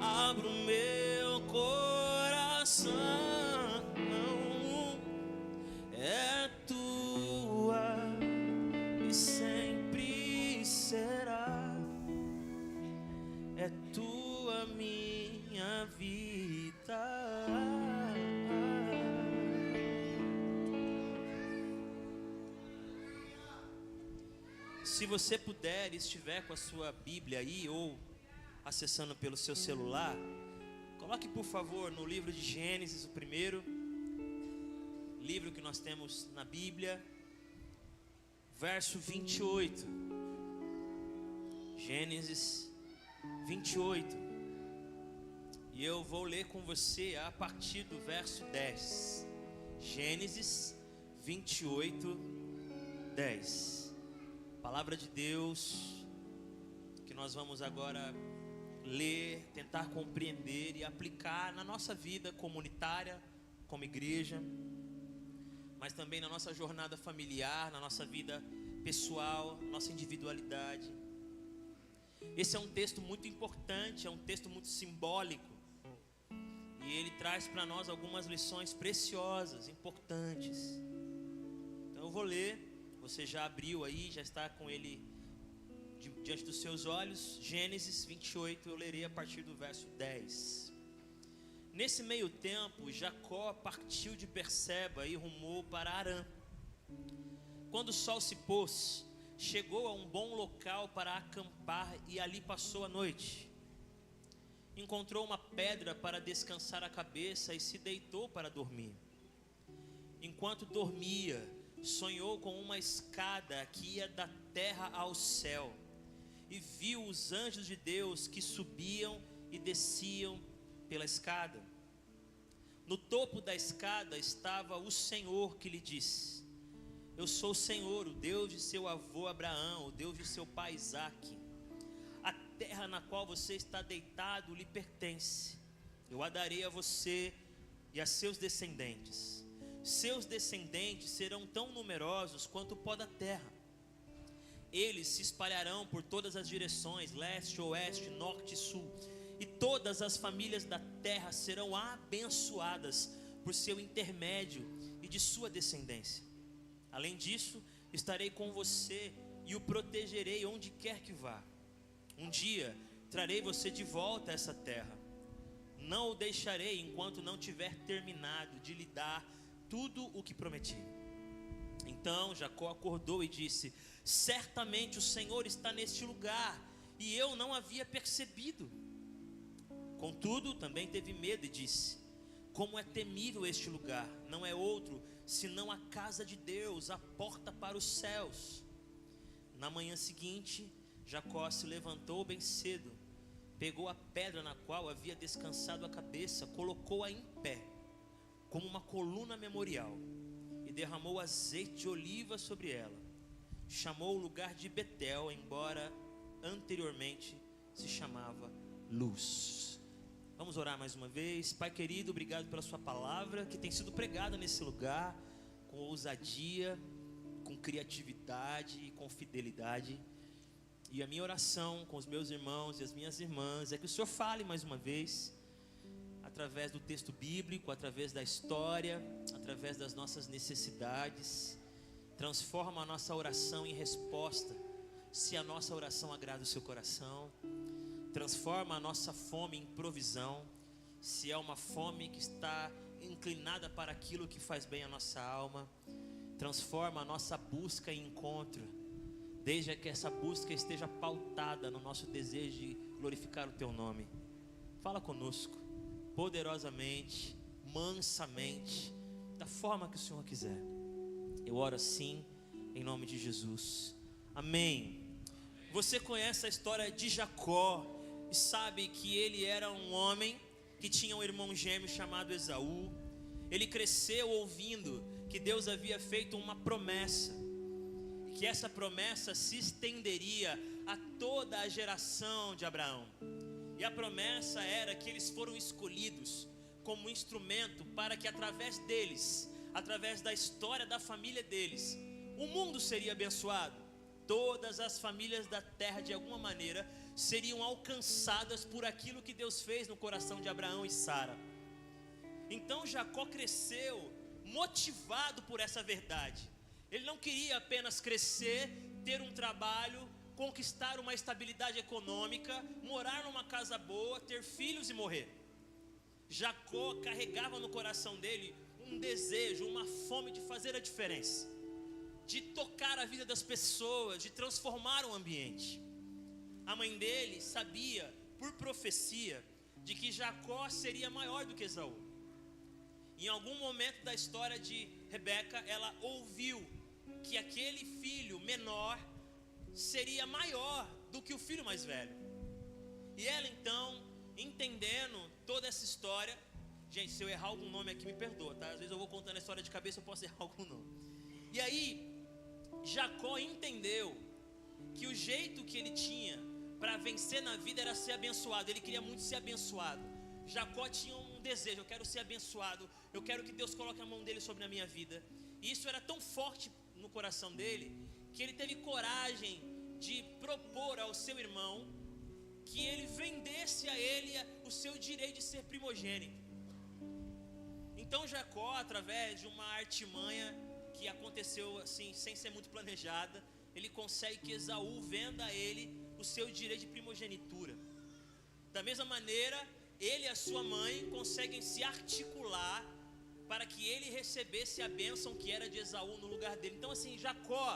Abro o meu coração. É tu. Se você puder e estiver com a sua Bíblia aí ou acessando pelo seu celular, coloque por favor no livro de Gênesis, o primeiro livro que nós temos na Bíblia, verso 28. Gênesis 28. E eu vou ler com você a partir do verso 10. Gênesis 28, 10. Palavra de Deus que nós vamos agora ler, tentar compreender e aplicar na nossa vida comunitária, como igreja, mas também na nossa jornada familiar, na nossa vida pessoal, nossa individualidade. Esse é um texto muito importante, é um texto muito simbólico, e ele traz para nós algumas lições preciosas, importantes. Então eu vou ler. Você já abriu aí, já está com ele diante dos seus olhos. Gênesis 28, eu lerei a partir do verso 10. Nesse meio tempo, Jacó partiu de Berseba e rumou para Harã. Quando o sol se pôs, chegou a um bom local para acampar e ali passou a noite. Encontrou uma pedra para descansar a cabeça e se deitou para dormir. Enquanto dormia, sonhou com uma escada que ia da terra ao céu e viu os anjos de Deus que subiam e desciam pela escada. No topo da escada estava o Senhor, que lhe disse: eu sou o Senhor, o Deus de seu avô Abraão, o Deus de seu pai Isaque. A terra na qual você está deitado lhe pertence. Eu a darei a você e a seus descendentes. Seus descendentes serão tão numerosos quanto o pó da terra. Eles se espalharão por todas as direções, leste, oeste, norte e sul. E todas as famílias da terra serão abençoadas por seu intermédio e de sua descendência. Além disso, estarei com você e o protegerei onde quer que vá. Um dia trarei você de volta a essa terra. Não o deixarei enquanto não tiver terminado de lhe dar tudo o que prometi. Então Jacó acordou e disse: certamente o Senhor está neste lugar, e eu não havia percebido. Contudo, também teve medo e disse: como é temível este lugar, não é outro senão a casa de Deus, a porta para os céus. Na manhã seguinte, Jacó se levantou bem cedo, pegou a pedra na qual havia descansado a cabeça, colocou-a em pé, como uma coluna memorial, e derramou azeite de oliva sobre ela. Chamou o lugar de Betel, embora anteriormente se chamava Luz. Vamos orar mais uma vez. Pai querido, obrigado pela sua palavra que tem sido pregada nesse lugar, com ousadia, com criatividade e com fidelidade. E a minha oração com os meus irmãos e as minhas irmãs é que o Senhor fale mais uma vez, através do texto bíblico, através da história, através das nossas necessidades. Transforma a nossa oração em resposta, se a nossa oração agrada o seu coração. Transforma a nossa fome em provisão, se é uma fome que está inclinada para aquilo que faz bem à nossa alma. Transforma a nossa busca em encontro, desde que essa busca esteja pautada no nosso desejo de glorificar o teu nome. Fala conosco, poderosamente, mansamente, da forma que o Senhor quiser. Eu oro assim, em nome de Jesus, amém. Você conhece a história de Jacó e sabe que ele era um homem que tinha um irmão gêmeo chamado Esaú. Ele cresceu ouvindo que Deus havia feito uma promessa, e que essa promessa se estenderia a toda a geração de Abraão. E a promessa era que eles foram escolhidos como instrumento para que através deles, através da história da família deles, o mundo seria abençoado. Todas as famílias da terra, de alguma maneira, seriam alcançadas por aquilo que Deus fez no coração de Abraão e Sara. Então Jacó cresceu motivado por essa verdade. Ele não queria apenas crescer, ter um trabalho, conquistar uma estabilidade econômica, morar numa casa boa, ter filhos e morrer. Jacó carregava no coração dele um desejo, uma fome de fazer a diferença. de tocar a vida das pessoas, de transformar o ambiente. A mãe dele sabia, por profecia, de que Jacó seria maior do que Esaú. Em algum momento da história de Rebeca, ela ouviu que aquele filho menor seria maior do que o filho mais velho. E ela então, entendendo toda essa história, gente, se eu errar algum nome aqui, me perdoa, tá? Às vezes eu vou contando a história de cabeça, eu posso errar algum nome. E aí, Jacó entendeu que o jeito que ele tinha para vencer na vida era ser abençoado. Ele queria muito ser abençoado. Jacó tinha um desejo: eu quero ser abençoado, eu quero que Deus coloque a mão dele sobre a minha vida. E isso era tão forte no coração dele, que ele teve coragem de propor ao seu irmão que ele vendesse a ele o seu direito de ser primogênito. Então Jacó, através de uma artimanha que aconteceu assim, sem ser muito planejada, ele consegue que Esaú venda a ele o seu direito de primogenitura. Da mesma maneira, ele e a sua mãe conseguem se articular para que ele recebesse a bênção que era de Esaú no lugar dele. Então assim, Jacó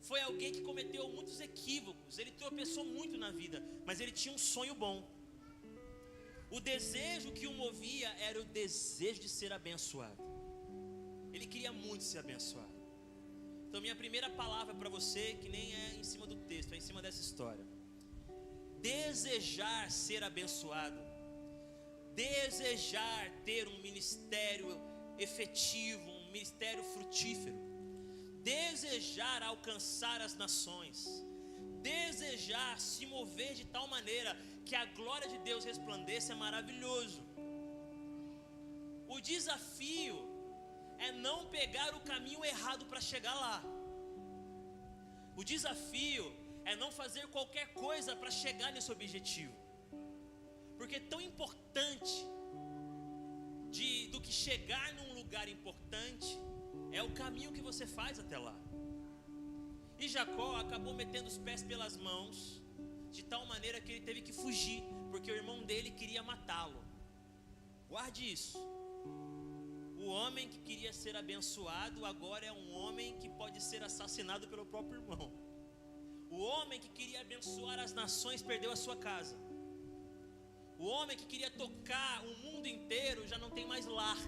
foi alguém que cometeu muitos equívocos, ele tropeçou muito na vida, mas ele tinha um sonho bom. O desejo que o movia era o desejo de ser abençoado. Ele queria muito ser abençoado. Então minha primeira palavra para você, que nem é em cima do texto, é em cima dessa história: desejar ser abençoado, desejar ter um ministério efetivo, um ministério frutífero, desejar alcançar as nações, desejar se mover de tal maneira que a glória de Deus resplandeça é maravilhoso. O desafio é não pegar o caminho errado para chegar lá. O desafio é não fazer qualquer coisa para chegar nesse objetivo. Porque tão importante do que chegar num lugar importante é o caminho que você faz até lá. E Jacó acabou metendo os pés pelas mãos, de tal maneira que ele teve que fugir, porque o irmão dele queria matá-lo. Guarde isso. O homem que queria ser abençoado agora é um homem que pode ser assassinado pelo próprio irmão. O homem que queria abençoar as nações perdeu a sua casa. O homem que queria tocar o mundo inteiro já não tem mais lar.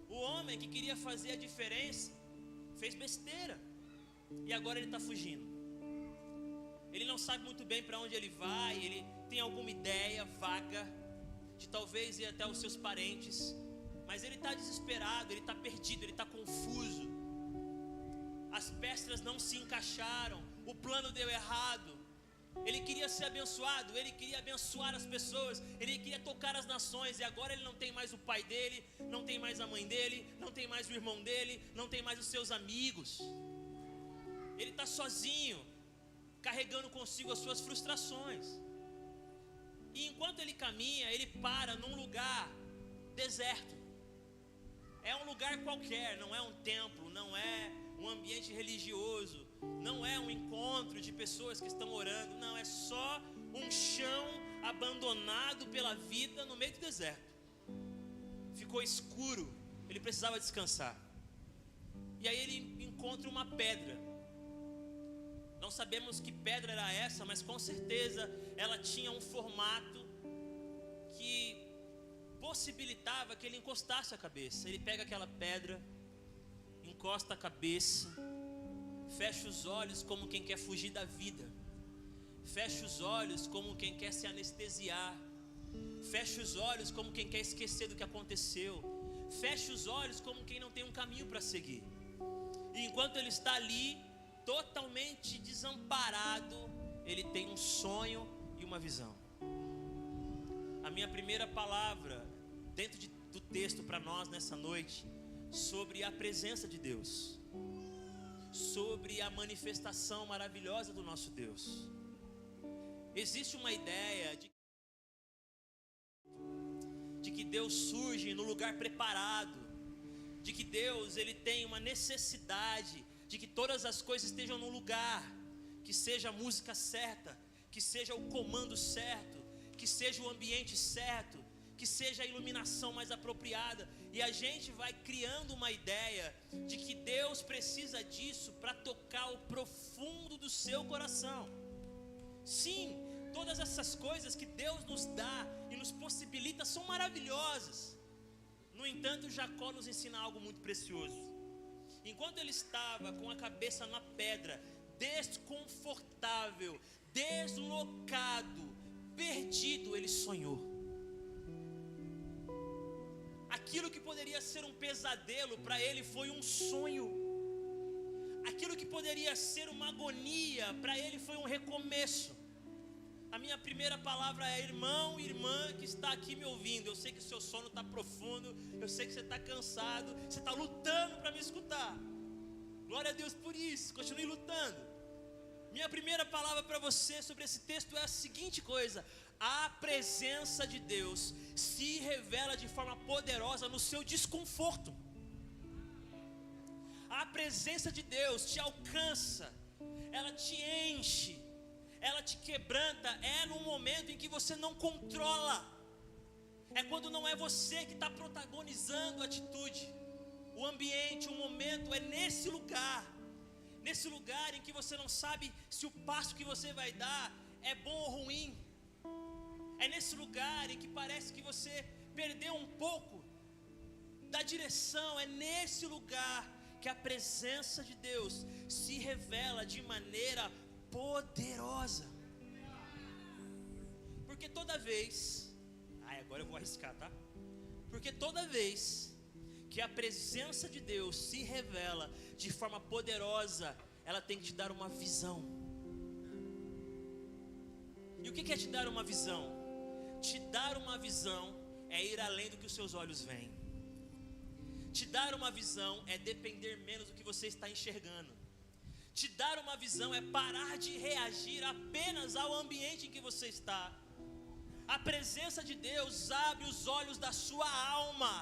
O homem que queria fazer a diferença fez besteira e agora ele está fugindo. Ele não sabe muito bem para onde ele vai. Ele tem alguma ideia vaga de talvez ir até os seus parentes, mas ele está desesperado, ele está perdido, ele está confuso. As peças não se encaixaram, o plano deu errado. Ele queria ser abençoado, ele queria abençoar as pessoas, ele queria tocar as nações, e agora ele não tem mais o pai dele, não tem mais a mãe dele, não tem mais o irmão dele, não tem mais os seus amigos. Ele está sozinho, carregando consigo as suas frustrações. E enquanto ele caminha, ele para num lugar deserto. É um lugar qualquer, não é um templo, não é um ambiente religioso, não é um encontro de pessoas que estão orando, não, é só um chão abandonado pela vida no meio do deserto. Ficou escuro, ele precisava descansar. E aí ele encontra uma pedra. Não sabemos que pedra era essa, mas com certeza ela tinha um formato que possibilitava que ele encostasse a cabeça. Ele pega aquela pedra, encosta a cabeça, fecha os olhos como quem quer fugir da vida, fecha os olhos como quem quer se anestesiar, fecha os olhos como quem quer esquecer do que aconteceu, fecha os olhos como quem não tem um caminho para seguir. E enquanto ele está ali, totalmente desamparado, ele tem um sonho e uma visão. A minha primeira palavra dentro do texto para nós nessa noite, sobre a presença de Deus, sobre a manifestação maravilhosa do nosso Deus. Existe uma ideia de que Deus surge no lugar preparado, de que Deus ele tem uma necessidade de que todas as coisas estejam no lugar, que seja a música certa, que seja o comando certo, que seja o ambiente certo, que seja a iluminação mais apropriada. E a gente vai criando uma ideia de que Deus precisa disso para tocar o profundo do seu coração. Sim, todas essas coisas que Deus nos dá e nos possibilita são maravilhosas. No entanto, Jacó nos ensina algo muito precioso. Enquanto ele estava com a cabeça na pedra, desconfortável, deslocado, perdido, ele sonhou. Aquilo que poderia ser um pesadelo, para ele foi um sonho. Aquilo que poderia ser uma agonia, para ele foi um recomeço. A minha primeira palavra é: irmão e irmã que está aqui me ouvindo, eu sei que o seu sono está profundo, eu sei que você está cansado, você está lutando para me escutar. Glória a Deus por isso, continue lutando. Minha primeira palavra para você sobre esse texto é a seguinte coisa: a presença de Deus se revela de forma poderosa no seu desconforto. A presença de Deus te alcança, ela te enche, ela te quebranta. É no momento em que você não controla, é quando não é você que está protagonizando a atitude, o ambiente, o momento. É nesse lugar em que você não sabe se o passo que você vai dar é bom ou ruim. É nesse lugar em que parece que você perdeu um pouco da direção. É nesse lugar que a presença de Deus se revela de maneira poderosa. Porque toda vez, agora eu vou arriscar, tá? Porque toda vez que a presença de Deus se revela de forma poderosa, ela tem que te dar uma visão. E o que é te dar uma visão? Te dar uma visão é ir além do que os seus olhos veem. Te dar uma visão é depender menos do que você está enxergando. Te dar uma visão é parar de reagir apenas ao ambiente em que você está. A presença de Deus abre os olhos da sua alma.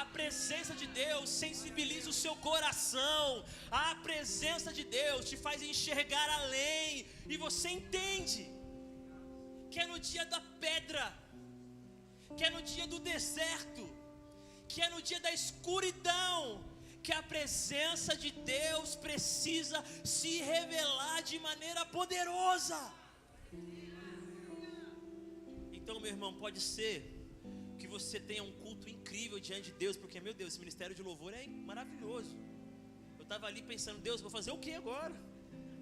A presença de Deus sensibiliza o seu coração. A presença de Deus te faz enxergar além. E você entende que é no dia da pedra, que é no dia do deserto, que é no dia da escuridão, que a presença de Deus precisa se revelar de maneira poderosa. Então, meu irmão, pode ser que você tenha um culto incrível diante de Deus, porque, meu Deus, esse ministério de louvor é maravilhoso. Eu estava ali pensando: Deus, vou fazer o que agora?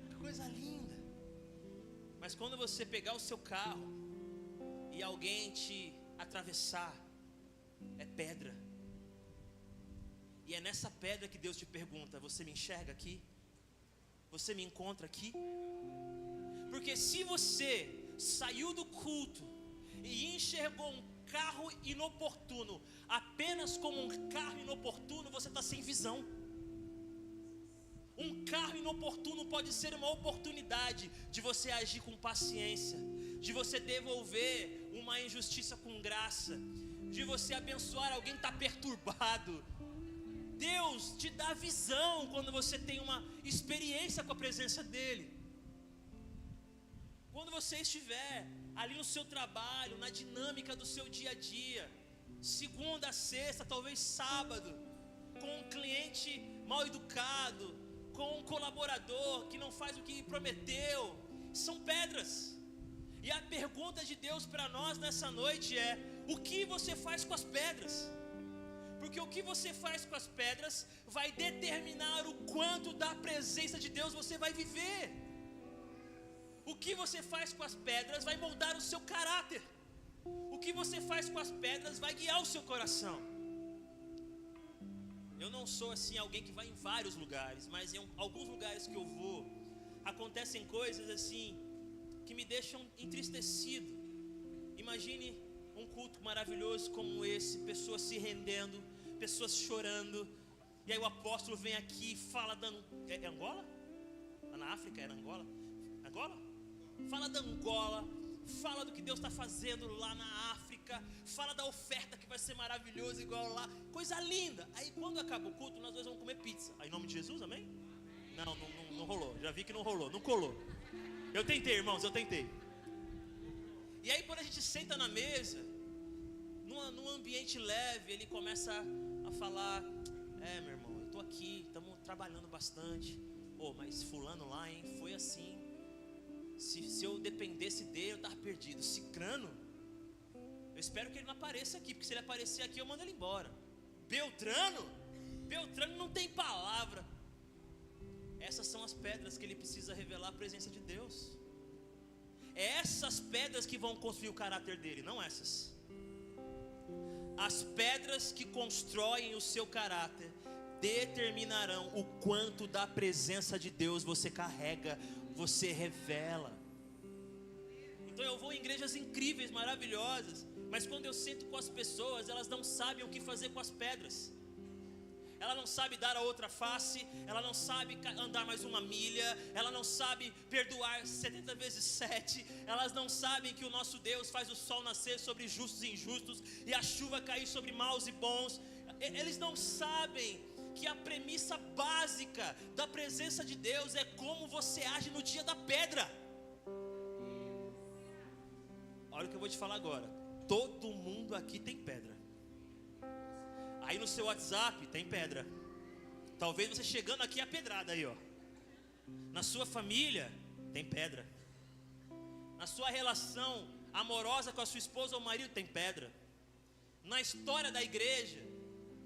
Que coisa linda. Mas quando você pegar o seu carro e alguém te atravessar, é pedra. E é nessa pedra que Deus te pergunta: você me enxerga aqui? Você me encontra aqui? Porque se você saiu do culto e enxergou um carro inoportuno apenas como um carro inoportuno, você está sem visão. Um carro inoportuno pode ser uma oportunidade de você agir com paciência, de você devolver uma injustiça com graça, de você abençoar alguém que está perturbado. Deus te dá visão quando você tem uma experiência com a presença dEle. Quando você estiver ali no seu trabalho, na dinâmica do seu dia a dia, segunda a sexta, talvez sábado, com um cliente mal educado, com um colaborador que não faz o que prometeu, são pedras. E a pergunta de Deus para nós nessa noite é: o que você faz com as pedras? Porque o que você faz com as pedras vai determinar o quanto da presença de Deus você vai viver. O que você faz com as pedras vai moldar o seu caráter. O que você faz com as pedras vai guiar o seu coração. Eu não sou assim alguém que vai em vários lugares, mas em alguns lugares que eu vou, acontecem coisas assim que me deixam entristecido. Imagine um culto maravilhoso como esse, pessoas se rendendo, pessoas chorando, e aí o apóstolo vem aqui e fala da Angola? Lá na África era Angola? Angola? Fala da Angola, fala do que Deus está fazendo lá na África, fala da oferta que vai ser maravilhoso igual lá, coisa linda. Aí quando acaba o culto, nós dois vamos comer pizza. Aí, em nome de Jesus, amém? Não rolou, já vi que não rolou, não colou. Eu tentei, irmãos, eu tentei. E aí quando a gente senta na mesa, num num ambiente leve, ele começa a falar: meu irmão, eu tô aqui, estamos trabalhando bastante. Mas fulano lá, hein, foi assim. Se eu dependesse dele, eu estava perdido. Cicrano, eu espero que ele não apareça aqui, porque se ele aparecer aqui, eu mando ele embora. Beltrano não tem palavra. Essas são as pedras que ele precisa revelar a presença de Deus. É essas pedras que vão construir o caráter dele, não essas. As pedras que constroem o seu caráter determinarão o quanto da presença de Deus você carrega, você revela. Então eu vou em igrejas incríveis, maravilhosas, mas quando eu sento com as pessoas, elas não sabem o que fazer com as pedras. Ela não sabe dar a outra face, ela não sabe andar mais uma milha, ela não sabe perdoar 70 vezes 7, elas não sabem que o nosso Deus faz o sol nascer sobre justos e injustos e a chuva cair sobre maus e bons. Eles não sabem que a premissa básica da presença de Deus é como você age no dia da pedra. Olha o que eu vou te falar agora. Todo mundo aqui tem pedra. Aí no seu WhatsApp tem pedra. Talvez você chegando aqui a pedrada aí, ó. Na sua família tem pedra. Na sua relação amorosa com a sua esposa ou marido tem pedra. Na história da igreja,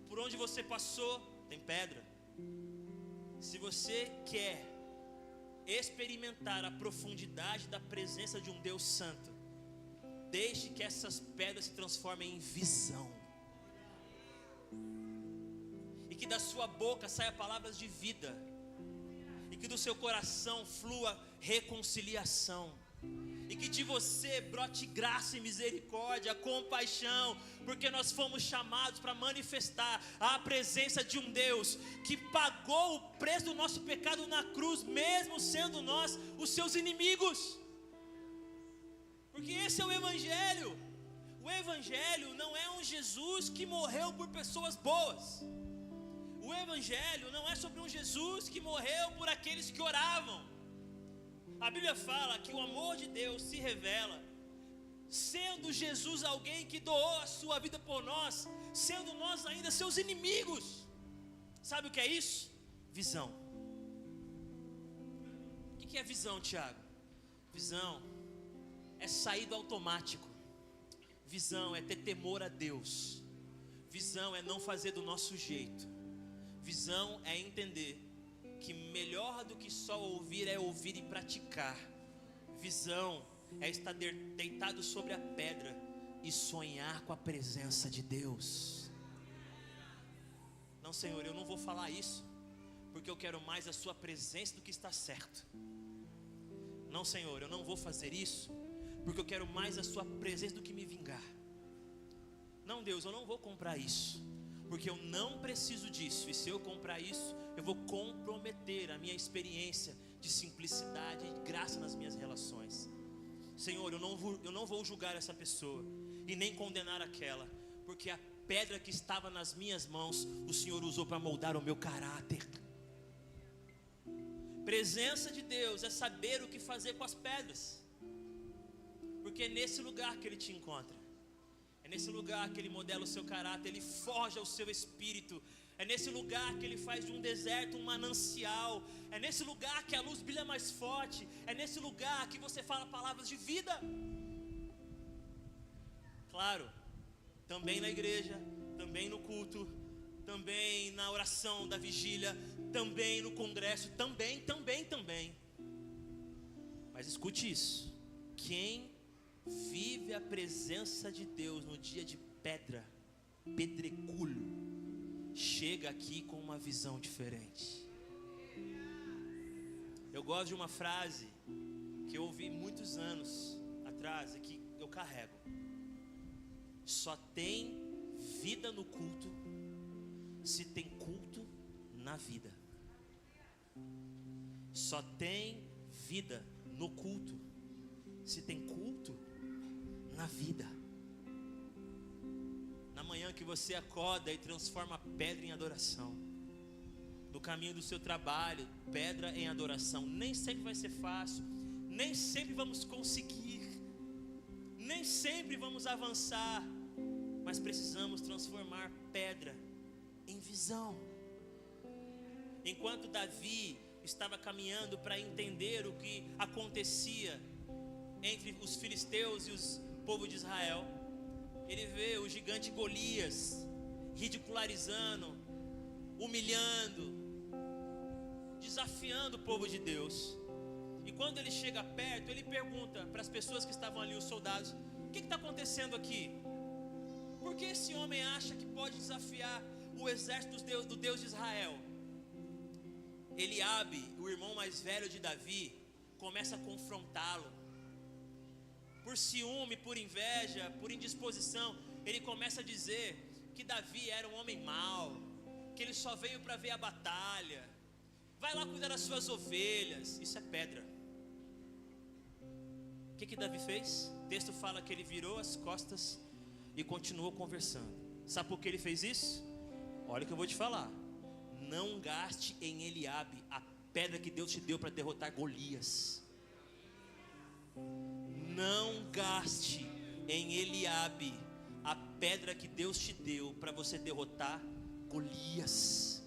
por onde você passou, tem pedra. Se você quer experimentar a profundidade da presença de um Deus santo, deixe que essas pedras se transformem em visão. E que da sua boca saia palavras de vida. E que do seu coração flua reconciliação. E que de você brote graça e misericórdia, compaixão, porque nós fomos chamados para manifestar a presença de um Deus que pagou o preço do nosso pecado na cruz, mesmo sendo nós os seus inimigos. Porque esse é o Evangelho. O Evangelho não é um Jesus que morreu por pessoas boas. O Evangelho não é sobre um Jesus que morreu por aqueles que oravam. A Bíblia fala que o amor de Deus se revela sendo Jesus alguém que doou a sua vida por nós, sendo nós ainda seus inimigos. Sabe o que é isso? Visão. O que é visão, Tiago? Visão é sair do automático. Visão é ter temor a Deus. Visão é não fazer do nosso jeito. Visão é entender que melhor do que só ouvir é ouvir e praticar. Visão é estar deitado sobre a pedra e sonhar com a presença de Deus. Não, Senhor, eu não vou falar isso porque eu quero mais a sua presença do que está certo. Não, Senhor, eu não vou fazer isso porque eu quero mais a sua presença do que me vingar. Não, Deus, eu não vou comprar isso porque eu não preciso disso. E se eu comprar isso, eu vou comprometer a minha experiência de simplicidade e graça nas minhas relações. Senhor, eu não vou julgar essa pessoa e nem condenar aquela, porque a pedra que estava nas minhas mãos, o Senhor usou para moldar o meu caráter. Presença de Deus é saber o que fazer com as pedras, porque é nesse lugar que Ele te encontra. É nesse lugar que Ele modela o seu caráter, Ele forja o seu espírito. É nesse lugar que Ele faz de um deserto um manancial. É nesse lugar que a luz brilha mais forte. É nesse lugar que você fala palavras de vida. Claro, também na igreja, também no culto, também na oração da vigília, também no congresso, também. Mas escute isso: quem vive a presença de Deus no dia de pedra, pedregulho, chega aqui com uma visão diferente. Eu gosto de uma frase que eu ouvi muitos anos atrás e que eu carrego: só tem vida no culto se tem culto na vida. Só tem vida no culto se tem culto na vida. Na manhã que você acorda e transforma a pedra em adoração. No caminho do seu trabalho, pedra em adoração. Nem sempre vai ser fácil, nem sempre vamos conseguir, nem sempre vamos avançar, mas precisamos transformar pedra em visão. Enquanto Davi estava caminhando para entender o que acontecia entre os filisteus e o povo de Israel, ele vê o gigante Golias ridicularizando, humilhando, desafiando o povo de Deus. E quando ele chega perto, ele pergunta para as pessoas que estavam ali, os soldados: o que está acontecendo aqui? Por que esse homem acha que pode desafiar o exército do Deus de Israel? Eliabe, o irmão mais velho de Davi, começa a confrontá-lo. Por ciúme, por inveja, por indisposição, ele começa a dizer que Davi era um homem mau, que ele só veio para ver a batalha. Vai lá cuidar das suas ovelhas. Isso é pedra. O que Davi fez? O texto fala que ele virou as costas e continuou conversando. Sabe por que ele fez isso? Olha o que eu vou te falar. Não gaste em Eliabe a pedra que Deus te deu para derrotar Golias. Não gaste em Eliabe a pedra que Deus te deu para você derrotar Golias.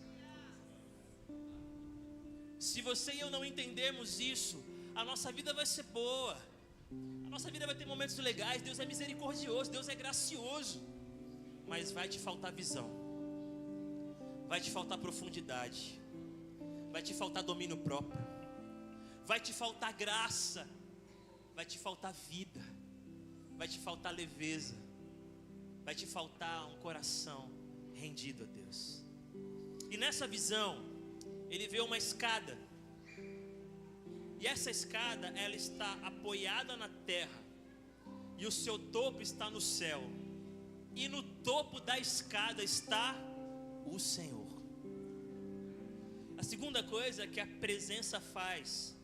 Se você e eu não entendermos isso, a nossa vida vai ser boa, a nossa vida vai ter momentos legais. Deus é misericordioso, Deus é gracioso, mas vai te faltar visão, vai te faltar profundidade, vai te faltar domínio próprio, vai te faltar graça, vai te faltar vida, vai te faltar leveza, vai te faltar um coração rendido a Deus. E nessa visão, ele vê uma escada, e essa escada, ela está apoiada na terra, e o seu topo está no céu, e no topo da escada está o Senhor. A segunda coisa que a presença faz,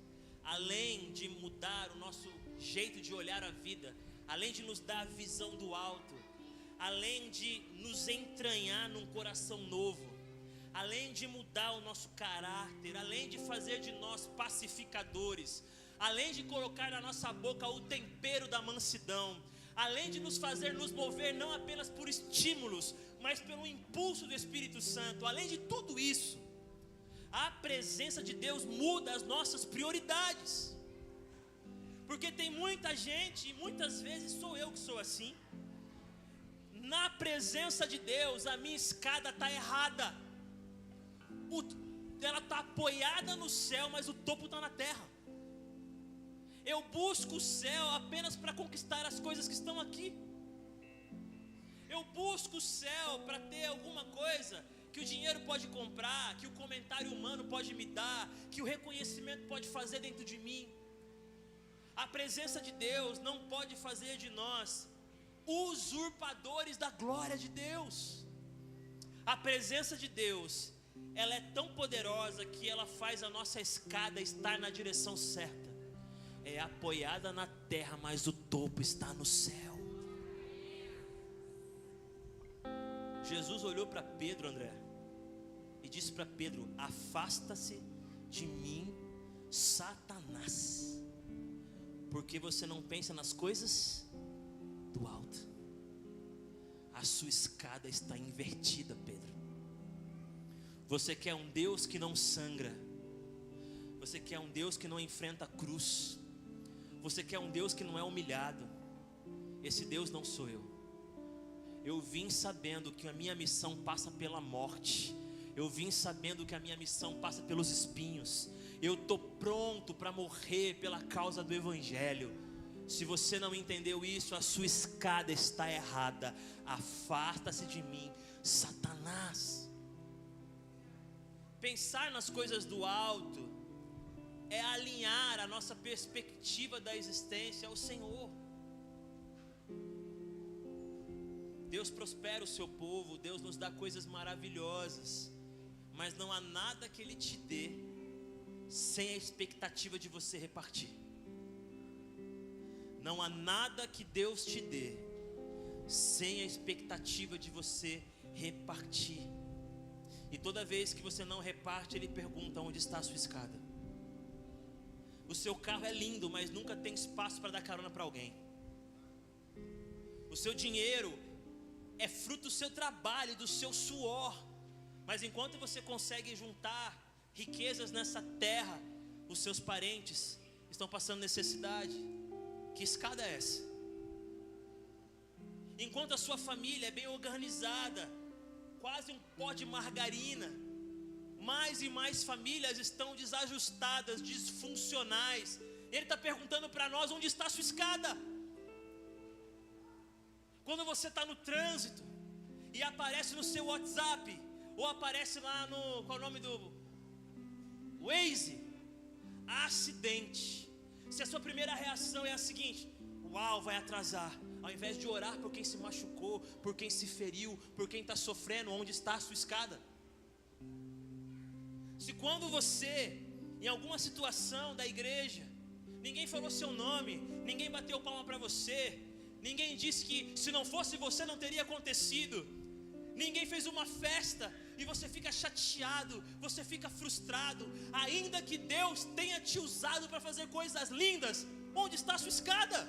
além de mudar o nosso jeito de olhar a vida, além de nos dar a visão do alto, além de nos entranhar num coração novo, além de mudar o nosso caráter, além de fazer de nós pacificadores, além de colocar na nossa boca o tempero da mansidão, além de nos fazer nos mover não apenas por estímulos, mas pelo impulso do Espírito Santo, além de tudo isso, a presença de Deus muda as nossas prioridades. Porque tem muita gente, e muitas vezes sou eu que sou assim. Na presença de Deus, a minha escada está errada. Ela está apoiada no céu, mas o topo está na terra. Eu busco o céu apenas para conquistar as coisas que estão aqui. Eu busco o céu para ter alguma coisa que o dinheiro pode comprar, que o comentário humano pode me dar, que o reconhecimento pode fazer dentro de mim. A presença de Deus não pode fazer de nós usurpadores da glória de Deus. A presença de Deus, ela é tão poderosa que ela faz a nossa escada estar na direção certa. É apoiada na terra, mas o topo está no céu. Jesus olhou para Pedro, André, e disse para Pedro: afasta-se de mim, Satanás, porque você não pensa nas coisas do alto. A sua escada está invertida, Pedro. Você quer um Deus que não sangra, você quer um Deus que não enfrenta a cruz, você quer um Deus que não é humilhado. Esse Deus não sou eu. Eu vim sabendo que a minha missão passa pela morte. Eu vim sabendo que a minha missão passa pelos espinhos. Eu estou pronto para morrer pela causa do Evangelho. Se você não entendeu isso, a sua escada está errada. Afasta-se de mim, Satanás. Pensar nas coisas do alto é alinhar a nossa perspectiva da existência ao Senhor. Deus prospera o seu povo, Deus nos dá coisas maravilhosas, mas não há nada que Ele te dê sem a expectativa de você repartir. Não há nada que Deus te dê sem a expectativa de você repartir. E toda vez que você não reparte, Ele pergunta: onde está a sua escada? O seu carro é lindo, mas nunca tem espaço para dar carona para alguém. O seu dinheiro é fruto do seu trabalho, do seu suor. Mas enquanto você consegue juntar riquezas nessa terra, os seus parentes estão passando necessidade. Que escada é essa? Enquanto a sua família é bem organizada, quase um pó de margarina, mais e mais famílias estão desajustadas, disfuncionais. Ele está perguntando para nós: onde está a sua escada? Quando você está no trânsito e aparece no seu WhatsApp, ou aparece lá no, qual é o nome do Waze, acidente. Se a sua primeira reação é a seguinte: uau, vai atrasar, ao invés de orar por quem se machucou, por quem se feriu, por quem está sofrendo, onde está a sua escada? Se quando você, em alguma situação da igreja, ninguém falou seu nome, ninguém bateu palma para você, ninguém disse que se não fosse você não teria acontecido, ninguém fez uma festa, e você fica chateado, você fica frustrado, ainda que Deus tenha te usado para fazer coisas lindas, onde está a sua escada?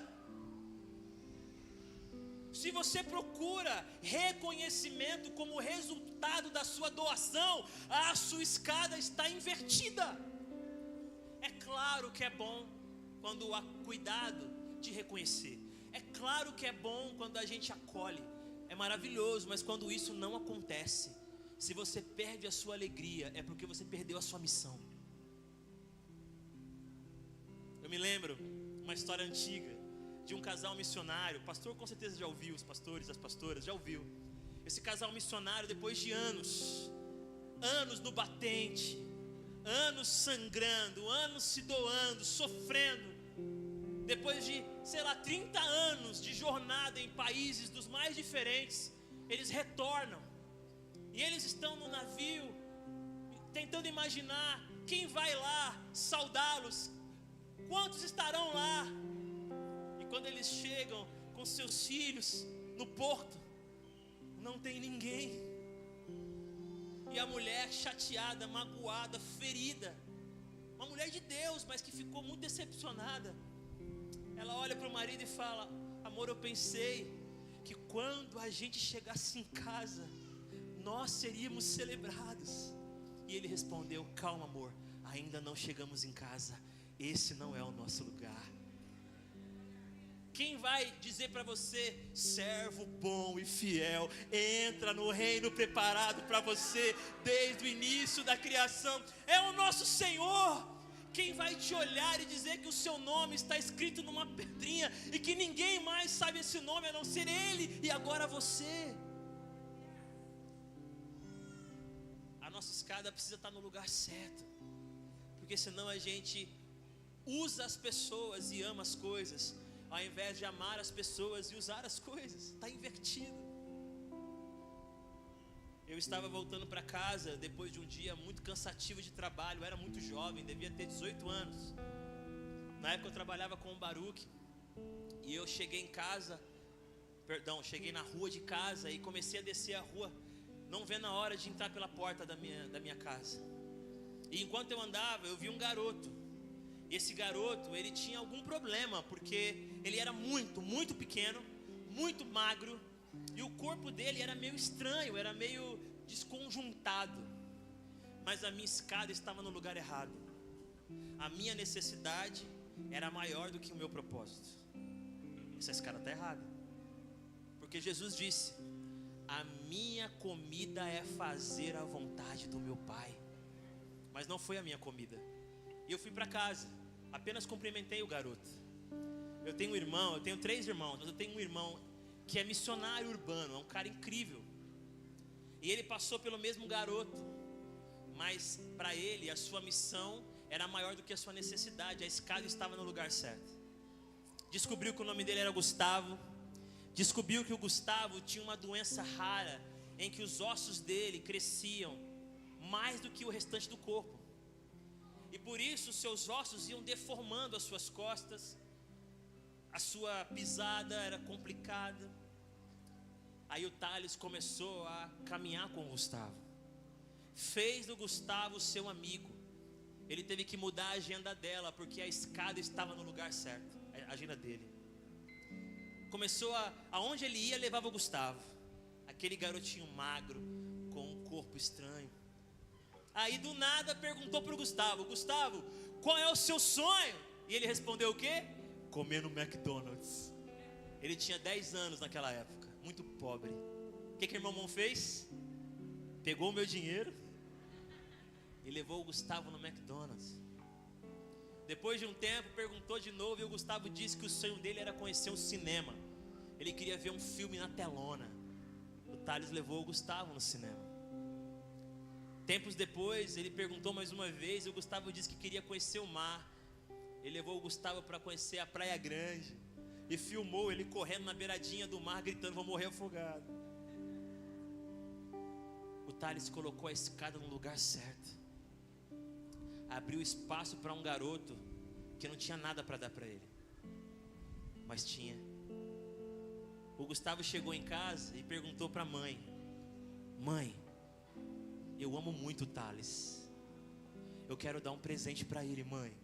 Se você procura reconhecimento como resultado da sua doação, a sua escada está invertida. É claro que é bom quando há cuidado de reconhecer. É claro que é bom quando a gente acolhe. É maravilhoso, mas quando isso não acontece, se você perde a sua alegria, é porque você perdeu a sua missão. Eu me lembro uma história antiga de um casal missionário. O pastor com certeza já ouviu, os pastores, as pastoras já ouviu. Esse casal missionário, depois de anos no batente, anos sangrando, anos se doando, sofrendo, depois de, 30 anos de jornada em países dos mais diferentes, eles retornam. E eles estão no navio, tentando imaginar quem vai lá saudá-los, quantos estarão lá. E quando eles chegam com seus filhos no porto, não tem ninguém. E a mulher chateada, magoada, ferida, uma mulher de Deus, mas que ficou muito decepcionada, ela olha para o marido e fala: amor, eu pensei que quando a gente chegasse em casa, nós seríamos celebrados. E ele respondeu: calma, amor, ainda não chegamos em casa, esse não é o nosso lugar. Quem vai dizer para você: servo bom e fiel, entra no reino preparado para você desde o início da criação? É o nosso Senhor. Quem vai te olhar e dizer que o seu nome está escrito numa pedrinha e que ninguém mais sabe esse nome a não ser Ele e agora você? A nossa escada precisa estar no lugar certo, porque senão a gente usa as pessoas e ama as coisas, ao invés de amar as pessoas e usar as coisas. Está invertido. Eu estava voltando para casa depois de um dia muito cansativo de trabalho. Eu era muito jovem, devia ter 18 anos. Na época eu trabalhava com o Baruch. E eu cheguei cheguei na rua de casa e comecei a descer a rua, não vendo a hora de entrar pela porta da minha casa. E enquanto eu andava, eu vi um garoto. E esse garoto, ele tinha algum problema, porque ele era muito, muito pequeno, muito magro, e o corpo dele era meio estranho, era meio desconjuntado. Mas a minha escada estava no lugar errado. A minha necessidade era maior do que o meu propósito. Essa escada está errada. Porque Jesus disse: a minha comida é fazer a vontade do meu Pai. Mas não foi a minha comida. E eu fui para casa, apenas cumprimentei o garoto. Eu tenho 3 irmãos, mas eu tenho um irmão que é missionário urbano, é um cara incrível. E ele passou pelo mesmo garoto, mas para ele a sua missão era maior do que a sua necessidade. A escada estava no lugar certo. Descobriu que o nome dele era Gustavo. Descobriu que o Gustavo tinha uma doença rara, em que os ossos dele cresciam mais do que o restante do corpo. E por isso seus ossos iam deformando as suas costas, a sua pisada era complicada. Aí o Thales começou a caminhar com o Gustavo, fez do Gustavo seu amigo. Ele teve que mudar a agenda dela, porque a escada estava no lugar certo, a agenda dele. Começou aonde ele ia, levava o Gustavo. aquele garotinho magro com um corpo estranho. Aí do nada perguntou para o Gustavo: Gustavo, qual é o seu sonho? E ele respondeu o quê? Comer no McDonald's. Ele tinha 10 anos naquela época, muito pobre. O que meu irmão fez? Pegou o meu dinheiro e levou o Gustavo no McDonald's. Depois de um tempo perguntou de novo, e o Gustavo disse que o sonho dele era conhecer um cinema. Ele queria ver um filme na telona. O Thales levou o Gustavo no cinema. Tempos depois ele perguntou mais uma vez, e o Gustavo disse que queria conhecer o mar. Ele levou o Gustavo para conhecer a Praia Grande e filmou ele correndo na beiradinha do mar gritando: vou morrer afogado. O Thales colocou a escada no lugar certo, abriu espaço para um garoto que não tinha nada para dar para ele, mas tinha. O Gustavo chegou em casa e perguntou para a mãe: mãe, eu amo muito o Thales, eu quero dar um presente para ele, mãe.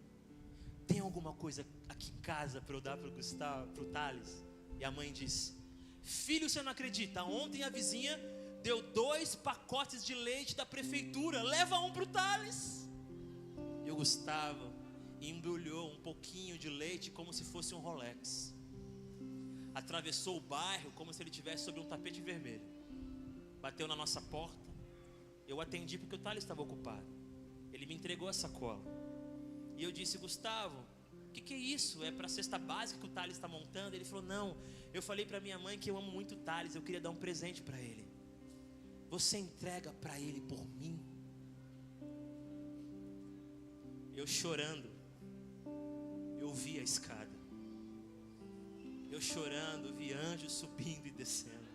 Tem alguma coisa aqui em casa para eu dar para o Gustavo, para o Thales? E a mãe disse: filho, você não acredita, ontem a vizinha deu 2 pacotes de leite da prefeitura, leva um para o Thales. E o Gustavo embrulhou um pouquinho de leite como se fosse um Rolex, atravessou o bairro como se ele estivesse sobre um tapete vermelho, bateu na nossa porta. Eu atendi porque o Thales estava ocupado. Ele me entregou a sacola e eu disse: Gustavo, o que é isso? É para a cesta básica que o Thales está montando? Ele falou: não, eu falei para minha mãe que eu amo muito o Thales, eu queria dar um presente para ele. Você entrega para ele por mim? Eu chorando, eu vi a escada. Eu chorando, vi anjos subindo e descendo.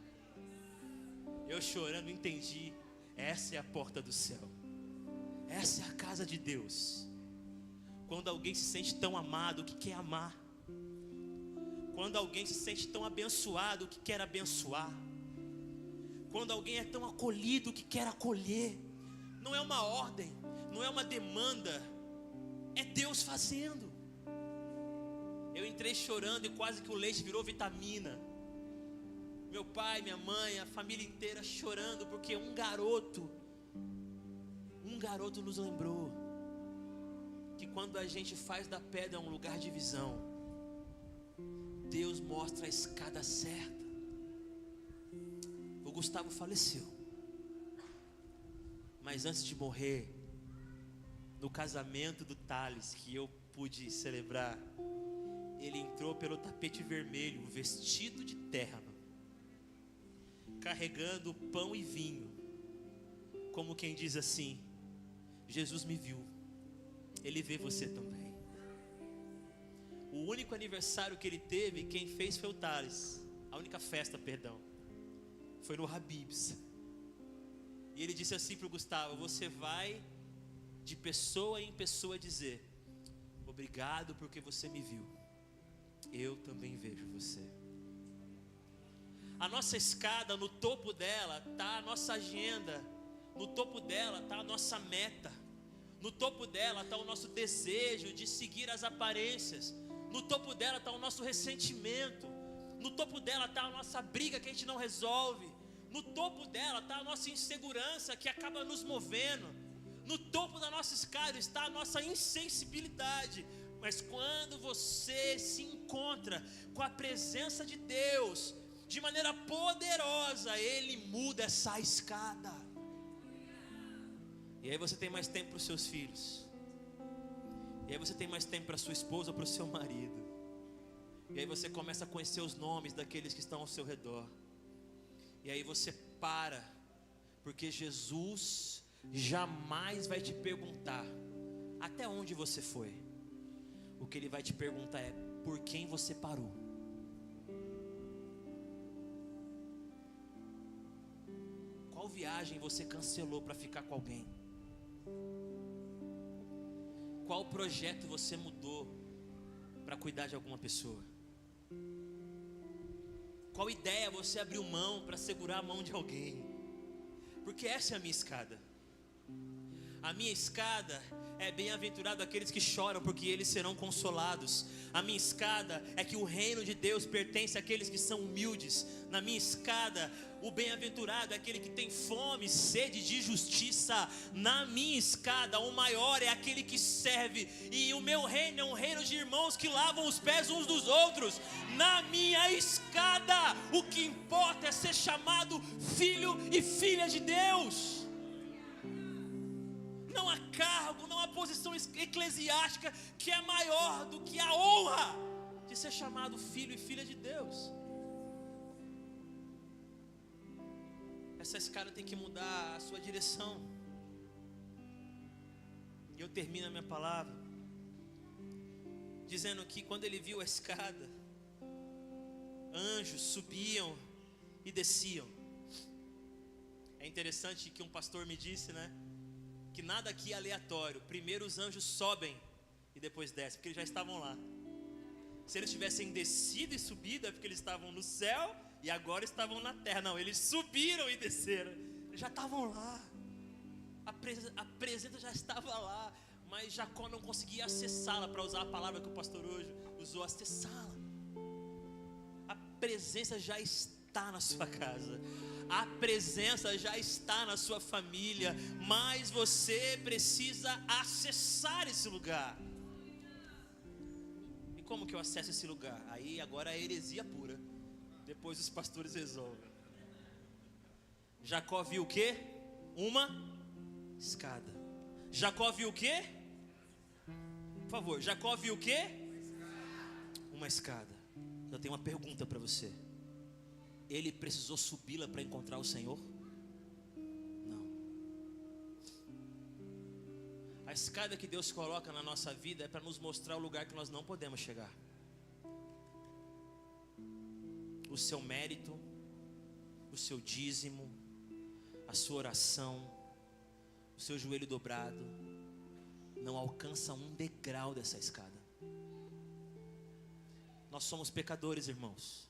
Eu chorando, entendi: essa é a porta do céu. Essa é a casa de Deus. Quando alguém se sente tão amado, o que quer amar? Quando alguém se sente tão abençoado, o que quer abençoar? Quando alguém é tão acolhido, o que quer acolher? Não é uma ordem, não é uma demanda, é Deus fazendo. Eu entrei chorando e quase que o leite virou vitamina. Meu pai, minha mãe, a família inteira chorando, porque um garoto nos lembrou que quando a gente faz da pedra um lugar de visão, Deus mostra a escada certa. O Gustavo faleceu, mas antes de morrer, no casamento do Thales, que eu pude celebrar, ele entrou pelo tapete vermelho, vestido de terno, carregando pão e vinho, como quem diz assim: Jesus me viu, Ele vê você também. O único aniversário que ele teve, quem fez foi o Thales. A única festa, perdão, foi no Habib's. E ele disse assim para o Gustavo: você vai de pessoa em pessoa dizer: obrigado porque você me viu, eu também vejo você. A nossa escada, no topo dela está a nossa agenda, no topo dela está a nossa meta, no topo dela está o nosso desejo de seguir as aparências, no topo dela está o nosso ressentimento, no topo dela está a nossa briga que a gente não resolve, no topo dela está a nossa insegurança que acaba nos movendo, no topo da nossa escada está a nossa insensibilidade. Mas quando você se encontra com a presença de Deus de maneira poderosa, Ele muda essa escada. E aí você tem mais tempo para os seus filhos. E aí você tem mais tempo para sua esposa ou para o seu marido. E aí você começa a conhecer os nomes daqueles que estão ao seu redor. E aí você para, porque Jesus jamais vai te perguntar até onde você foi. O que Ele vai te perguntar é: por quem você parou? Qual viagem você cancelou para ficar com alguém? Qual projeto você mudou para cuidar de alguma pessoa? Qual ideia você abriu mão para segurar a mão de alguém? Porque essa é a minha escada. A minha escada é bem-aventurado aqueles que choram, porque eles serão consolados. A minha escada é que o reino de Deus pertence àqueles que são humildes. Na minha escada, o bem-aventurado é aquele que tem fome, sede de justiça. Na minha escada, o maior é aquele que serve. E o meu reino é um reino de irmãos que lavam os pés uns dos outros. Na minha escada, o que importa é ser chamado filho e filha de Deus. Não há cargo, não há posição eclesiástica que é maior do que a honra de ser chamado filho e filha de Deus. Essa escada tem que mudar a sua direção. E eu termino a minha palavra dizendo que quando ele viu a escada, anjos subiam e desciam. É interessante que um pastor me disse, né, que nada aqui é aleatório. Primeiro os anjos sobem e depois descem, porque eles já estavam lá. Se eles tivessem descido e subido, é porque eles estavam no céu e agora estavam na terra. Não, eles subiram e desceram. Eles já estavam lá. A presença já estava lá. Mas Jacó não conseguia acessá-la, para usar a palavra que o pastor hoje usou, acessá-la. A presença já está na sua casa. A presença já está na sua família. Mas você precisa acessar esse lugar. E como que eu acesso esse lugar? Aí agora é heresia pura. Depois os pastores resolvem. Jacó viu o quê? Uma escada. Jacó viu o quê? Por favor, Jacó viu o quê? Uma escada. Eu tenho uma pergunta para você. Ele precisou subi-la para encontrar o Senhor? Não. A escada que Deus coloca na nossa vida é para nos mostrar o lugar que nós não podemos chegar. O seu mérito, o seu dízimo, a sua oração, o seu joelho dobrado não alcança um degrau dessa escada. Nós somos pecadores, irmãos.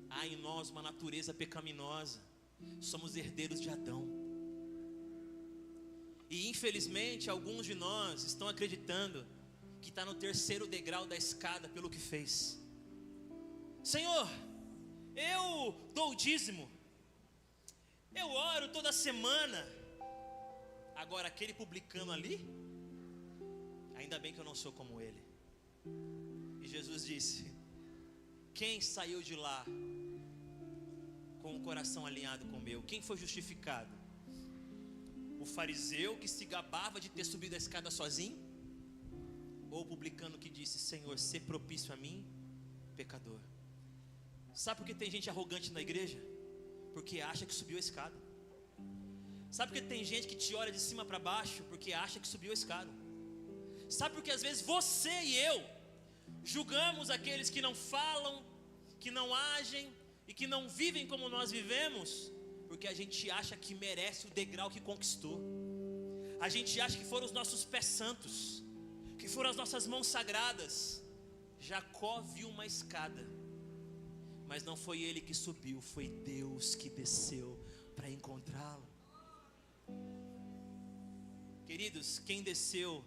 Há em nós uma natureza pecaminosa. Somos herdeiros de Adão. E infelizmente alguns de nós estão acreditando que está no terceiro degrau da escada pelo que fez. Senhor, eu dou o dízimo, eu oro toda semana. Agora aquele publicano ali, ainda bem que eu não sou como ele. E Jesus disse: quem saiu de lá com o coração alinhado com o meu? Quem foi justificado? O fariseu que se gabava de ter subido a escada sozinho? Ou o publicano que disse: Senhor, sê propício a mim, pecador? Sabe por que tem gente arrogante na igreja? Porque acha que subiu a escada. Sabe por que tem gente que te olha de cima para baixo? Porque acha que subiu a escada. Sabe por que às vezes você e eu julgamos aqueles que não falam, que não agem e que não vivem como nós vivemos? Porque a gente acha que merece o degrau que conquistou. A gente acha que foram os nossos pés santos, que foram as nossas mãos sagradas. Jacó viu uma escada, mas não foi ele que subiu, foi Deus que desceu para encontrá-lo. Queridos, quem desceu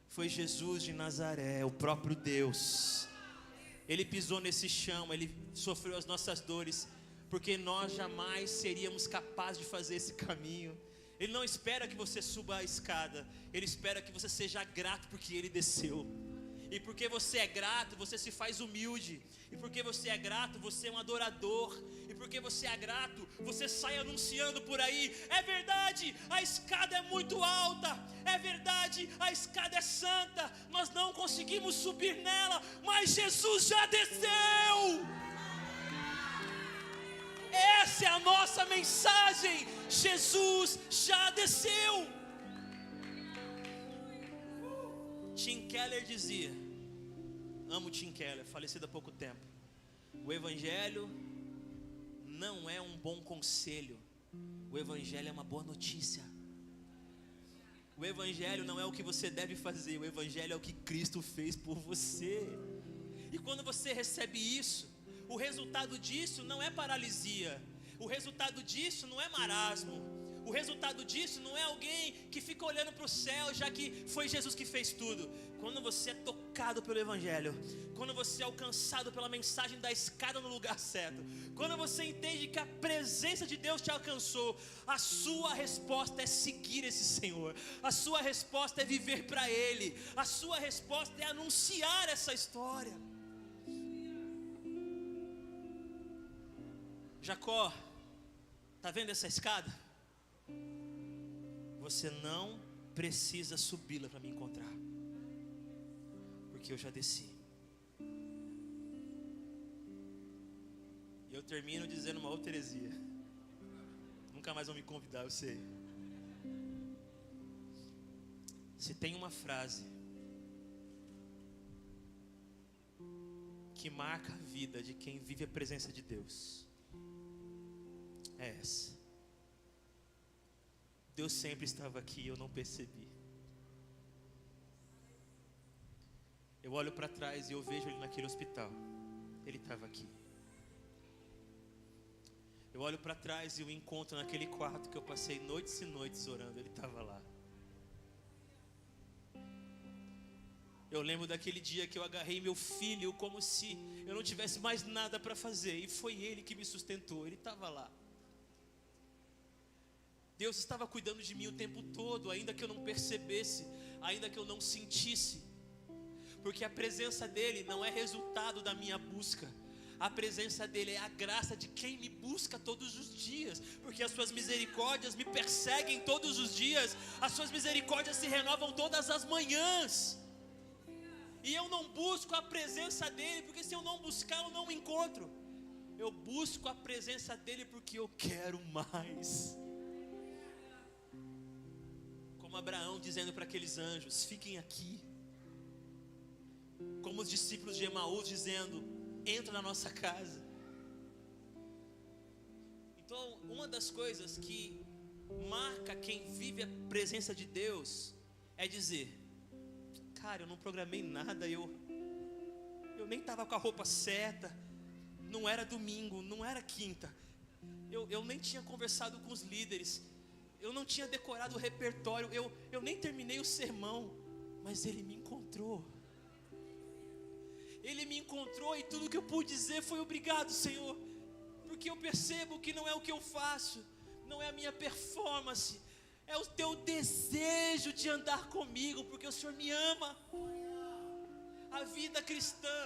foi Jesus de Nazaré, o próprio Deus. Ele pisou nesse chão, ele sofreu as nossas dores, porque nós jamais seríamos capazes de fazer esse caminho. Ele não espera que você suba a escada, ele espera que você seja grato porque ele desceu. E porque você é grato, você se faz humilde. E porque você é grato, você é um adorador. E porque você é grato, você sai anunciando por aí: é verdade, a escada é muito alta. É verdade, a escada é santa. Nós não conseguimos subir nela, mas Jesus já desceu. Essa é a nossa mensagem. Jesus já desceu. Tim Keller dizia, amo Tim Keller, falecido há pouco tempo: o evangelho não é um bom conselho, o evangelho é uma boa notícia. O evangelho não é o que você deve fazer, o evangelho é o que Cristo fez por você. E quando você recebe isso, o resultado disso não é paralisia, o resultado disso não é marasmo, O resultado disso não é alguém que fica olhando para o céu, já que foi Jesus que fez tudo. Quando você é tocado pelo Evangelho, quando você é alcançado pela mensagem da escada no lugar certo, quando você entende que a presença de Deus te alcançou, a sua resposta é seguir esse Senhor, a sua resposta é viver para Ele, a sua resposta é anunciar essa história. Jacó, está vendo essa escada? Você não precisa subi-la para me encontrar, porque eu já desci. E eu termino dizendo uma outra heresia. Nunca mais vão me convidar, eu sei. Se tem uma frase que marca a vida de quem vive a presença de Deus, é essa: Deus sempre estava aqui e eu não percebi. Eu olho para trás e eu vejo Ele naquele hospital. Ele estava aqui. Eu olho para trás e o encontro naquele quarto que eu passei noites e noites orando. Ele estava lá. Eu lembro daquele dia que eu agarrei meu filho como se eu não tivesse mais nada para fazer, e foi Ele que me sustentou. Ele estava lá. Deus estava cuidando de mim o tempo todo, ainda que eu não percebesse, ainda que eu não sentisse, porque a presença dEle não é resultado da minha busca. A presença dEle é a graça de quem me busca todos os dias, porque as suas misericórdias me perseguem todos os dias, as suas misericórdias se renovam todas as manhãs. E eu não busco a presença dEle, porque se eu não buscar eu não me encontro. Eu busco a presença dEle porque eu quero mais. Como Abraão dizendo para aqueles anjos: fiquem aqui. Como os discípulos de Emaús dizendo: entra na nossa casa. Então, uma das coisas que marca quem vive a presença de Deus é dizer: cara, eu não programei nada, eu nem estava com a roupa certa, não era domingo, não era quinta, eu nem tinha conversado com os líderes, eu não tinha decorado o repertório, eu nem terminei o sermão, mas Ele me encontrou. Ele me encontrou e tudo que eu pude dizer foi: obrigado, Senhor, porque eu percebo que não é o que eu faço, não é a minha performance, é o teu desejo de andar comigo, porque o Senhor me ama. A vida cristã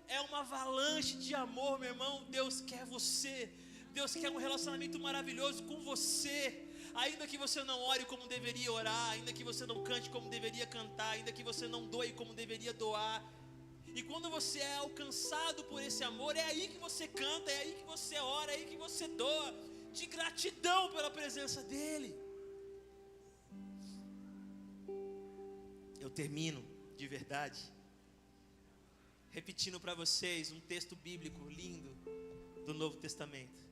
é uma avalanche de amor, meu irmão. Deus quer você, Deus quer um relacionamento maravilhoso com você. Ainda que você não ore como deveria orar, ainda que você não cante como deveria cantar, ainda que você não doe como deveria doar. E quando você é alcançado por esse amor, é aí que você canta, é aí que você ora, é aí que você doa, de gratidão pela presença dEle. Eu termino de verdade repetindo para vocês um texto bíblico lindo do Novo Testamento,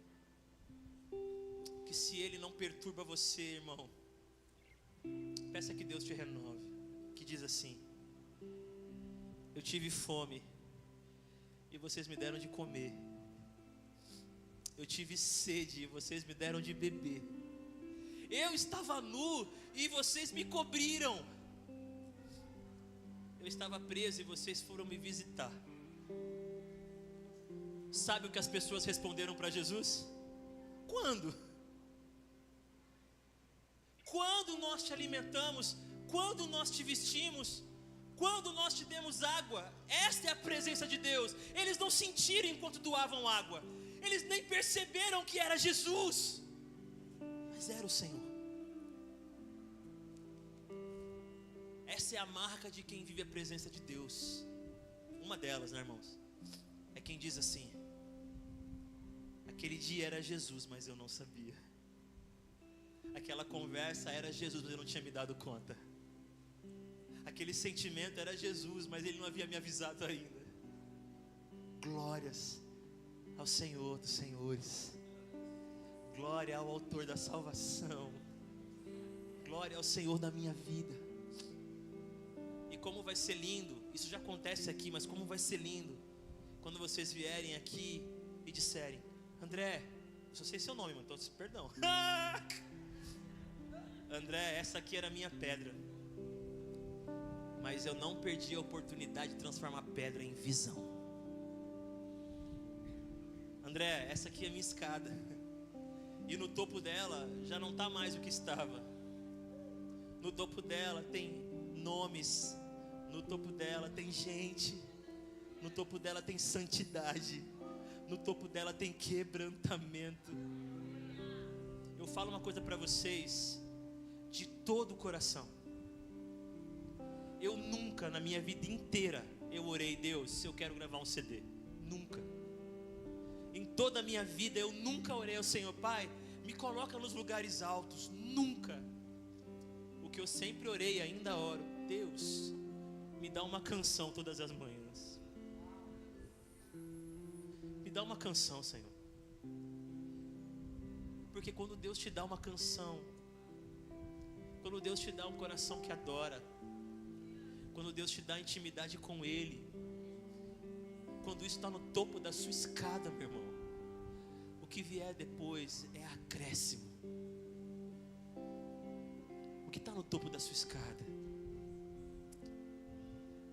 que se ele não perturba você, irmão, peça que Deus te renove, que diz assim: eu tive fome e vocês me deram de comer, eu tive sede e vocês me deram de beber, eu estava nu e vocês me cobriram, eu estava preso e vocês foram me visitar. Sabe o que as pessoas responderam para Jesus? Quando? Quando nós te alimentamos? Quando nós te vestimos? Quando nós te demos água? Esta é a presença de Deus. Eles não sentiram enquanto doavam água, eles nem perceberam que era Jesus, mas era o Senhor. Essa é a marca de quem vive a presença de Deus. Uma delas, né, irmãos, é quem diz assim: aquele dia era Jesus, mas eu não sabia. Aquela conversa era Jesus, mas eu não tinha me dado conta. Aquele sentimento era Jesus, mas Ele não havia me avisado ainda. Glórias ao Senhor dos Senhores, glória ao Autor da salvação, glória ao Senhor da minha vida. E como vai ser lindo, isso já acontece aqui, mas como vai ser lindo quando vocês vierem aqui e disserem: André, eu só sei seu nome, mas então perdão. André, essa aqui era a minha pedra, mas eu não perdi a oportunidade de transformar pedra em visão. André, essa aqui é a minha escada, e no topo dela já não está mais o que estava. No topo dela tem nomes, no topo dela tem gente, no topo dela tem santidade, no topo dela tem quebrantamento. Eu falo uma coisa para vocês, de todo o coração. Eu nunca na minha vida inteira eu orei, Deus, se eu quero gravar um CD. Nunca. Em toda a minha vida eu nunca orei ao Senhor, Pai, me coloca nos lugares altos. Nunca. O que eu sempre orei e ainda oro, Deus, me dá uma canção todas as manhãs. Me dá uma canção, Senhor. Porque quando Deus te dá uma canção, quando Deus te dá um coração que adora, quando Deus te dá intimidade com Ele, quando isso está no topo da sua escada, meu irmão, o que vier depois é acréscimo. O que está no topo da sua escada?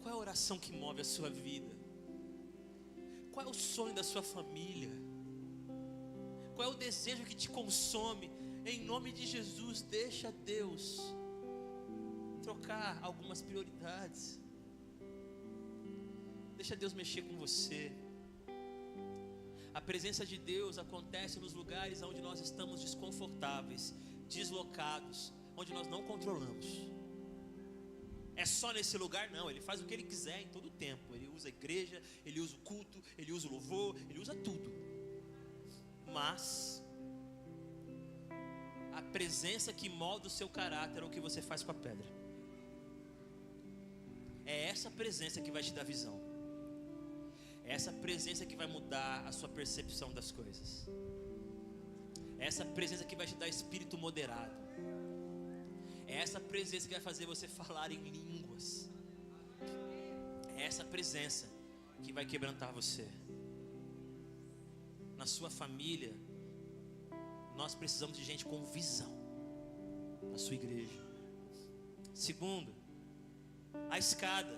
Qual é a oração que move a sua vida? Qual é o sonho da sua família? Qual é o desejo que te consome? Em nome de Jesus, deixa Deus trocar algumas prioridades. Deixa Deus mexer com você. A presença de Deus acontece nos lugares onde nós estamos desconfortáveis, deslocados, onde nós não controlamos. É só nesse lugar? Não, Ele faz o que Ele quiser em todo o tempo. Ele usa a igreja, Ele usa o culto, Ele usa o louvor, Ele usa tudo. Mas a presença que molda o seu caráter é o que você faz com a pedra. É essa presença que vai te dar visão. É essa presença que vai mudar a sua percepção das coisas. É essa presença que vai te dar espírito moderado. É essa presença que vai fazer você falar em línguas. É essa presença que vai quebrantar você. Na sua família, nós precisamos de gente com visão. Na sua igreja. Segundo, a escada.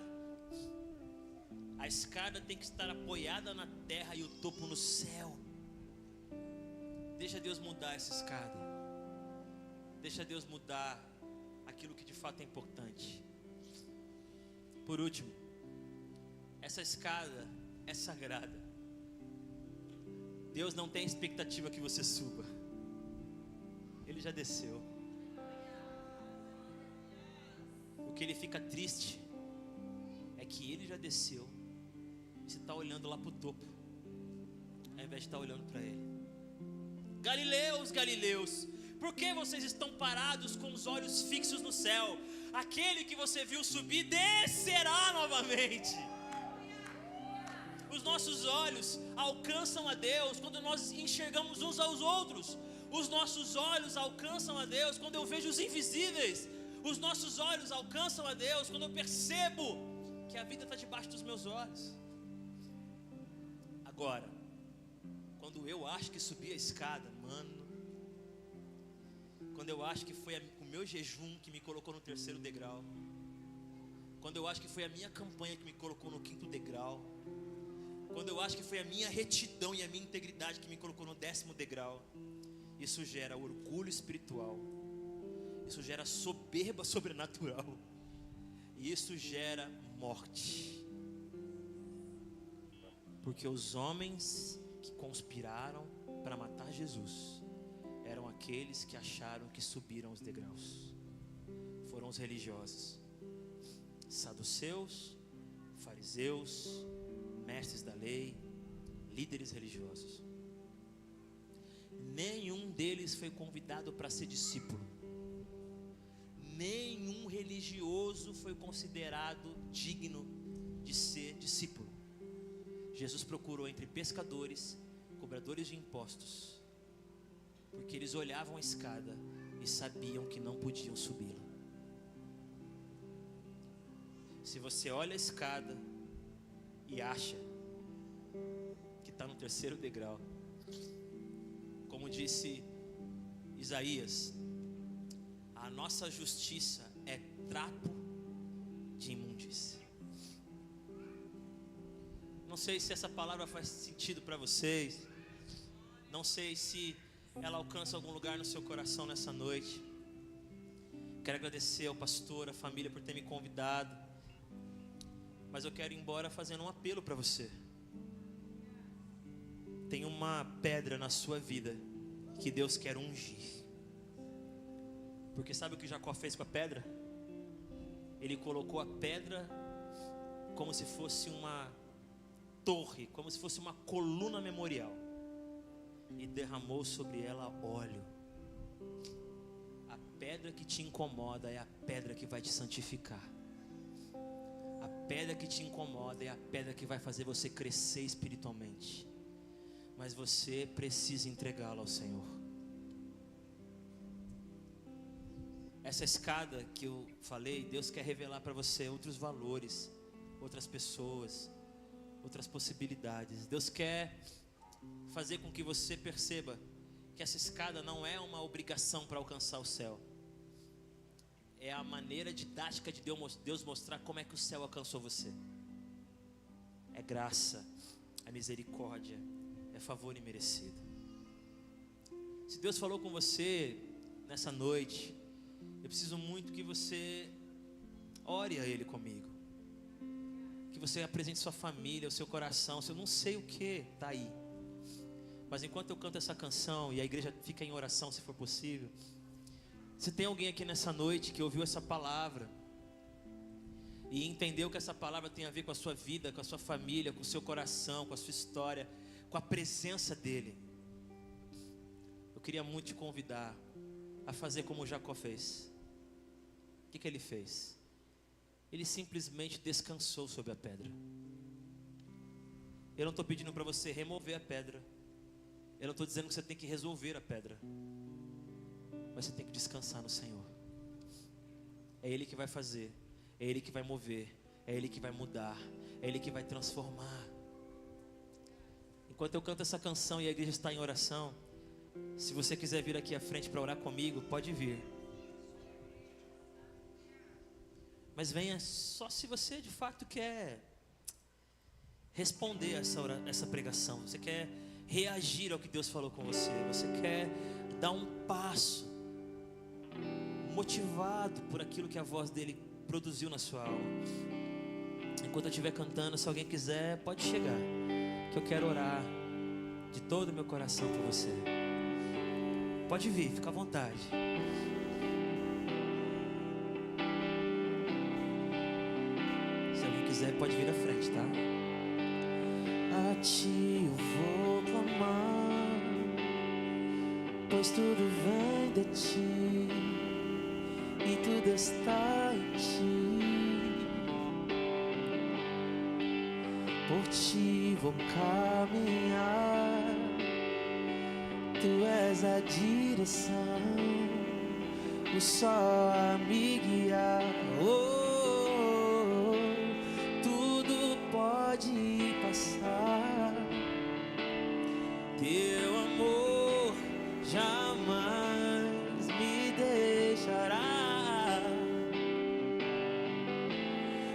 A escada tem que estar apoiada na terra e o topo no céu. Deixa Deus mudar essa escada. Deixa Deus mudar aquilo que de fato é importante. Por último, essa escada é sagrada. Deus não tem expectativa que você suba. Ele já desceu. O que Ele fica triste é que Ele já desceu. Você está olhando lá para o topo, ao invés de estar olhando para Ele. Galileus, Galileus, por que vocês estão parados com os olhos fixos no céu? Aquele que você viu subir descerá novamente. Os nossos olhos alcançam a Deus quando nós enxergamos uns aos outros. Os nossos olhos alcançam a Deus quando eu vejo os invisíveis. Os nossos olhos alcançam a Deus quando eu percebo que a vida está debaixo dos meus olhos. Agora, quando eu acho que subi a escada, mano, quando eu acho que foi o meu jejum que me colocou no 3º degrau, quando eu acho que foi a minha campanha que me colocou no 5º degrau, quando eu acho que foi a minha retidão e a minha integridade que me colocou no 10º degrau, isso gera orgulho espiritual, isso gera soberba sobrenatural, e isso gera morte. Porque os homens que conspiraram para matar Jesus eram aqueles que acharam que subiram os degraus. Foram os religiosos, saduceus, fariseus, mestres da lei, líderes religiosos. Nenhum deles foi convidado para ser discípulo. Nenhum religioso foi considerado digno de ser discípulo. Jesus procurou entre pescadores, cobradores de impostos, porque eles olhavam a escada e sabiam que não podiam subi-la. Se você olha a escada e acha que está no 3º degrau, como disse Isaías, A nossa justiça é trapo de imundícia. Não sei se essa palavra faz sentido para vocês. Não sei se ela alcança algum lugar no seu coração nessa noite. Quero agradecer ao pastor, à família por ter me convidado. Mas eu quero ir embora fazendo um apelo para você. Tem uma pedra na sua vida que Deus quer ungir. Porque sabe o que Jacó fez com a pedra? Ele colocou a pedra como se fosse uma torre, como se fosse uma coluna memorial, e derramou sobre ela óleo. A pedra que te incomoda é a pedra que vai te santificar. A pedra que te incomoda é a pedra que vai fazer você crescer espiritualmente. Mas você precisa entregá-la ao Senhor. Essa escada que eu falei, Deus quer revelar para você outros valores, outras pessoas, outras possibilidades. Deus quer fazer com que você perceba que essa escada não é uma obrigação para alcançar o céu. É a maneira didática de Deus mostrar como é que o céu alcançou você. É graça, é misericórdia, é favor imerecido. Se Deus falou com você nessa noite, eu preciso muito que você ore a Ele comigo. Que você apresente sua família, o seu coração. Eu não sei o que está aí. Mas enquanto eu canto essa canção e a igreja fica em oração, se for possível. Se tem alguém aqui nessa noite que ouviu essa palavra e entendeu que essa palavra tem a ver com a sua vida, com a sua família, com o seu coração, com a sua história, com a presença dEle, eu queria muito te convidar a fazer como Jacó fez. O que ele fez? Ele simplesmente descansou sobre a pedra. Eu não estou pedindo para você remover a pedra. Eu não estou dizendo que você tem que resolver a pedra. Mas você tem que descansar no Senhor. É Ele que vai fazer. É Ele que vai mover. É Ele que vai mudar. É Ele que vai transformar. Enquanto eu canto essa canção e a igreja está em oração, se você quiser vir aqui à frente para orar comigo, pode vir. Mas venha só se você de fato quer responder essa pregação. Você quer reagir ao que Deus falou com você. Você quer dar um passo motivado por aquilo que a voz dele produziu na sua alma. Enquanto eu estiver cantando, se alguém quiser, pode chegar, que eu quero orar de todo o meu coração por você. Pode vir, fica à vontade. Se alguém quiser, pode vir à frente, tá? A ti eu vou clamar, pois tudo vem de ti e tudo está em ti. Por ti vou caminhar, tu és a direção, o sol a me guiar. Oh, tudo pode passar, teu amor jamais me deixará.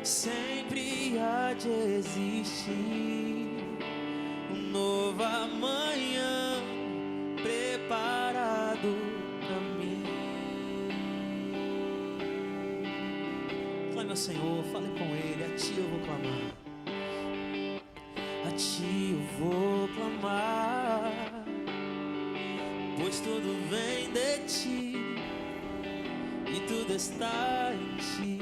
Sempre há de existir um novo amanhã preparado pra mim. Clame ao Senhor, fale com Ele. A ti eu vou clamar, a ti eu vou clamar, pois tudo vem de ti e tudo está em ti.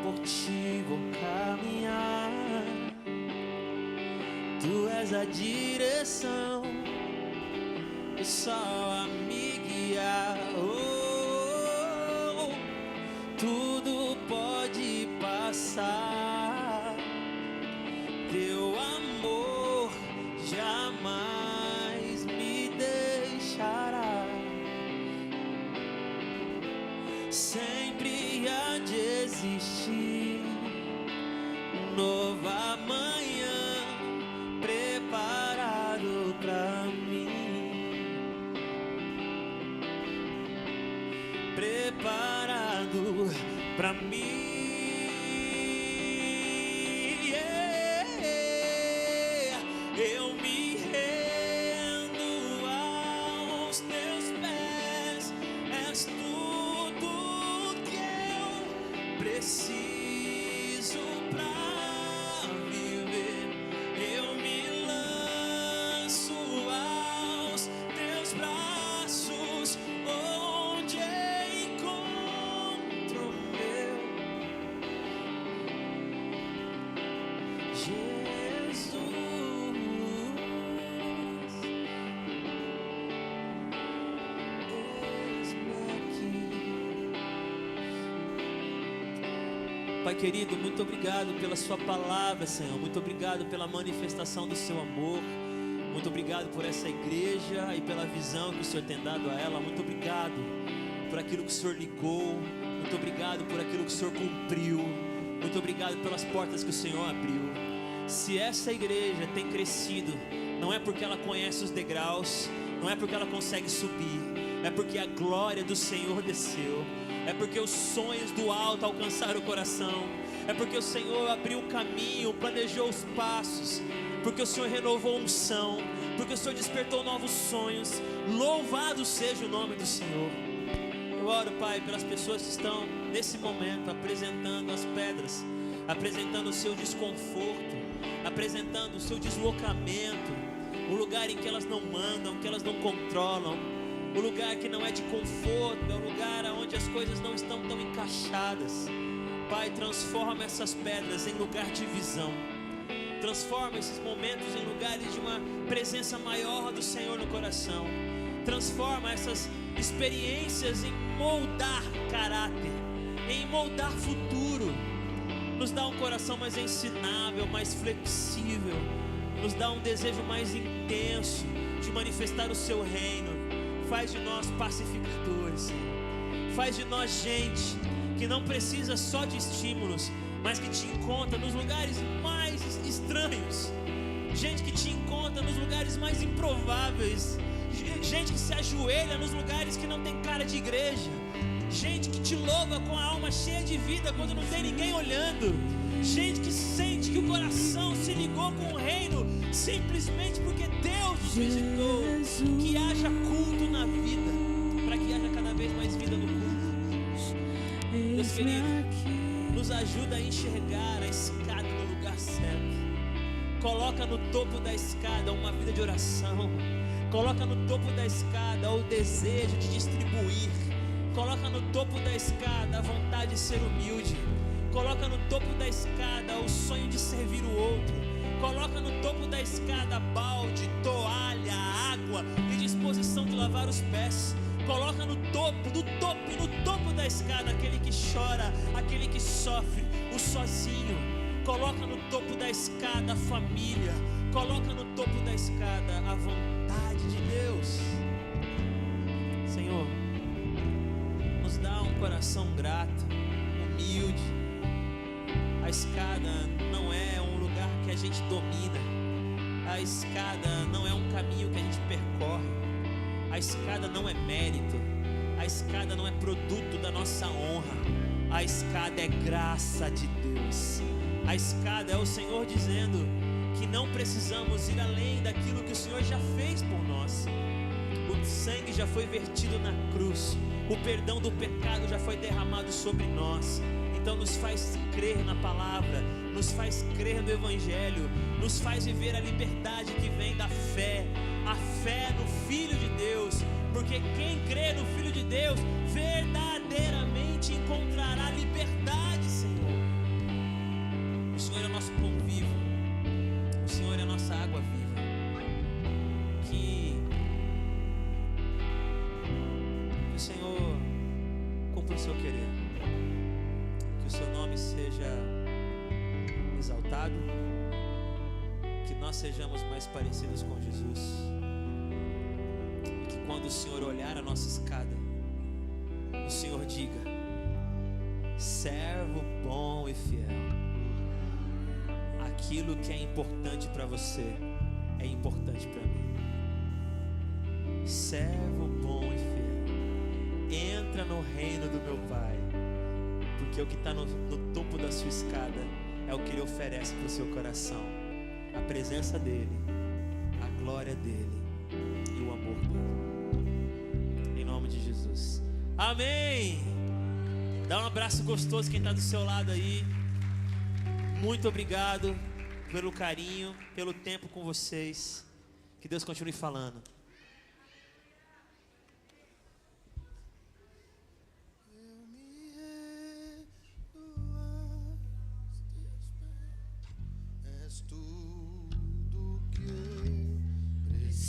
Por ti vou caminhar, tu és a direção, o sol a me guiar. Oh, tudo pode passar, teu amor jamais me deixará. Sempre há de existir um novo amanhã preparado pra mim. pra mim. Eu me rendo aos teus pés, és tudo que eu preciso pra viver. Eu me lanço aos teus braços, onde encontro meu Jesus. Pai querido, muito obrigado pela sua palavra, Senhor. Muito obrigado pela manifestação do seu amor. Muito obrigado por essa igreja e pela visão que o Senhor tem dado a ela. Muito obrigado por aquilo que o Senhor ligou. Muito obrigado por aquilo que o Senhor cumpriu. Muito obrigado pelas portas que o Senhor abriu. Se essa igreja tem crescido, não é porque ela conhece os degraus, não é porque ela consegue subir, é porque a glória do Senhor desceu. É porque os sonhos do alto alcançaram o coração. É porque o Senhor abriu o caminho, planejou os passos. Porque o Senhor renovou a unção. Porque o Senhor despertou novos sonhos. Louvado seja o nome do Senhor. Eu oro, Pai, pelas pessoas que estão nesse momento apresentando as pedras, apresentando o seu desconforto, apresentando o seu deslocamento, o lugar em que elas não mandam, que elas não controlam, o lugar que não é de conforto, é o lugar onde as coisas não estão tão encaixadas. Pai, transforma essas pedras em lugar de visão. Transforma esses momentos em lugares de uma presença maior do Senhor no coração. Transforma essas experiências em moldar caráter, em moldar futuro. Nos dá um coração mais ensinável, mais flexível. Nos dá um desejo mais intenso de manifestar o seu reino. Faz de nós pacificadores, Senhor. Faz de nós gente que não precisa só de estímulos, mas que te encontra nos lugares mais estranhos. Gente que te encontra nos lugares mais improváveis. Gente que se ajoelha nos lugares que não tem cara de igreja. Gente que te louva com a alma cheia de vida quando não tem ninguém olhando. Gente que sente que o coração se ligou com o reino simplesmente porque Deus nos visitou. Que haja culto na vida, para que haja cada vez mais vida no culto. Deus querido, nos ajuda a enxergar a escada no lugar certo. Coloca no topo da escada uma vida de oração. Coloca no topo da escada o desejo de distribuir. Coloca no topo da escada a vontade de ser humilde. Coloca no topo da escada o sonho de servir o outro. Coloca no topo da escada balde, toalha, água e disposição de lavar os pés. Coloca no topo da escada aquele que chora, aquele que sofre, o sozinho. Coloca no topo da escada a família. Coloca no topo da escada a vontade de Deus. Senhor, nos dá um coração grato, humilde. A escada não é um lugar que a gente domina. A escada não é um caminho que a gente percorre. A escada não é mérito. A escada não é produto da nossa honra. A escada é graça de Deus. A escada é o Senhor dizendo que não precisamos ir além daquilo que o Senhor já fez por nós. O sangue já foi vertido na cruz. O perdão do pecado já foi derramado sobre nós. Então nos faz crer na palavra, nos faz crer no Evangelho, nos faz viver a liberdade que vem da fé, a fé no Filho de Deus, porque quem crê no Filho de Deus verdadeiramente encontrará liberdade, Senhor. O Senhor é o nosso pão vivo, o Senhor é a nossa água viva. Que o Senhor cumpra o seu querer. Que o seu nome seja exaltado, que nós sejamos mais parecidos com Jesus, e que quando o Senhor olhar a nossa escada, o Senhor diga: servo bom e fiel. Aquilo que é importante para você é importante para mim. Servo bom e fiel, entra no reino do meu Pai, porque o que está no topo da sua escada é o que Ele oferece para o seu coração: a presença dEle, a glória dEle e o amor dEle. Em nome de Jesus. Amém. Dá um abraço gostoso quem está do seu lado aí. Muito obrigado pelo carinho, pelo tempo com vocês. Que Deus continue falando. És tudo que eu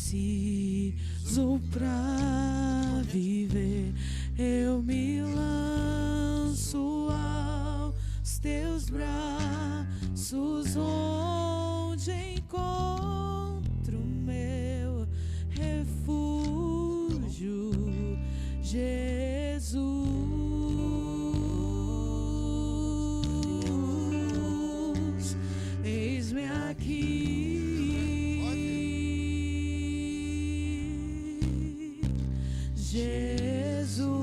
Preciso pra viver, eu me lanço aos teus braços, onde encontro meu refúgio, Jesus. Eis-me aqui, Jesus.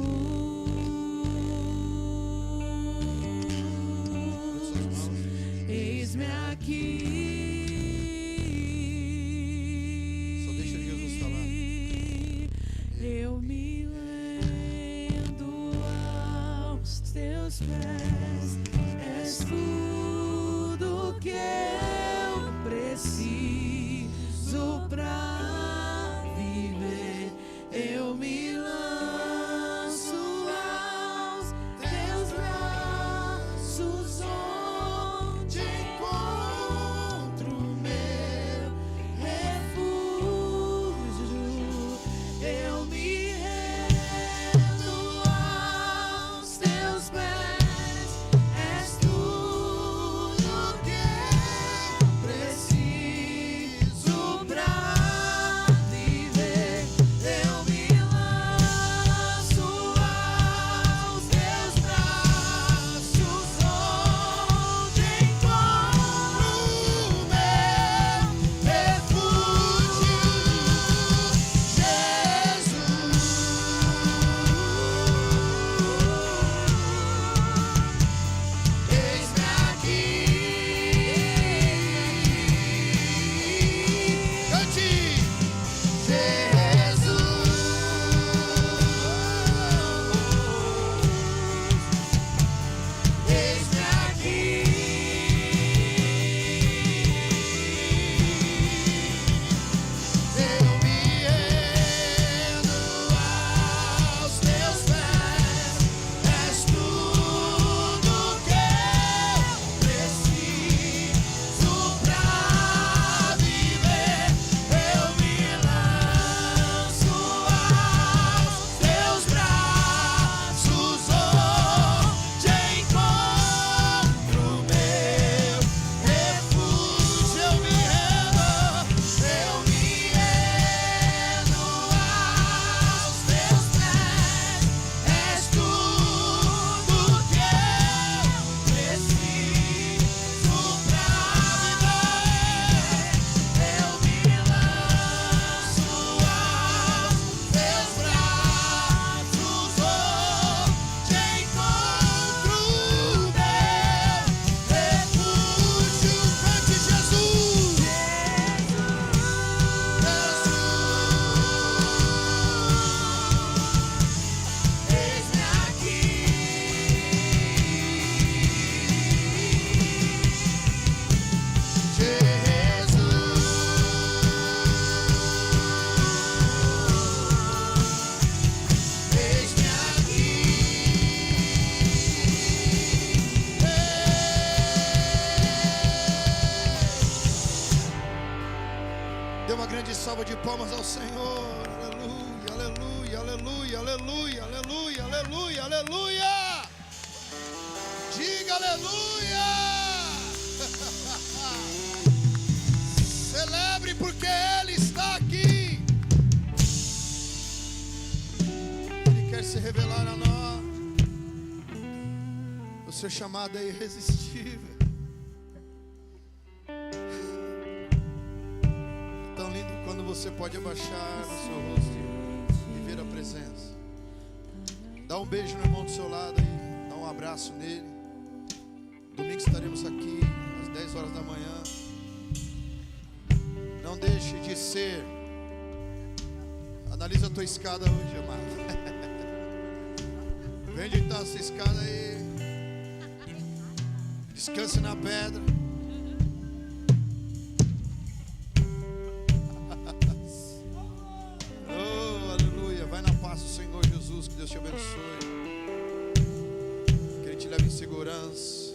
Eis-me aqui. Só deixa Jesus falar. Eu me rendo aos teus pés. És tudo que eu preciso pra viver. Eu me lanço aos teus braços, onde encontro meu refúgio. Eu me rendo aos teus pés. És tudo que eu preciso pra viver. Eu me lanço aos teus braços, onde encontro meu refúgio, Jesus. Eis-me aqui. Cante, Jesus. Eis-me aqui. Eu me rendo aos teus pés. És tudo que eu preciso pra viver. Eu me lanço aos teus braços, onde encontro meu refúgio. Eu me rendo aos teus pés. És tudo que eu preciso pra viver. Eu me lanço aos teus braços, onde encontro meu refúgio. Cante, Jesus. Eis-me aqui, Jesus. Eis-me aqui. Dê uma grande salva de palmas ao Senhor. Aleluia, aleluia, aleluia, aleluia, aleluia, aleluia, aleluia. Diga aleluia. Celebre porque Ele está aqui. Ele quer se revelar a nós. O seu chamado é irresistível. É tão lindo quando você pode abaixar o seu rosto e ver a presença. Dá um beijo no irmão do seu lado aí. Dá um abraço nele. Domingo estaremos aqui às 10 horas da manhã. Não deixe de ser. Analisa a tua escada hoje, amado. Vem onde está essa escada aí. Descanse na pedra. Oh, aleluia. Vai na paz do Senhor Jesus. Que Deus te abençoe. Que Ele te leve em segurança.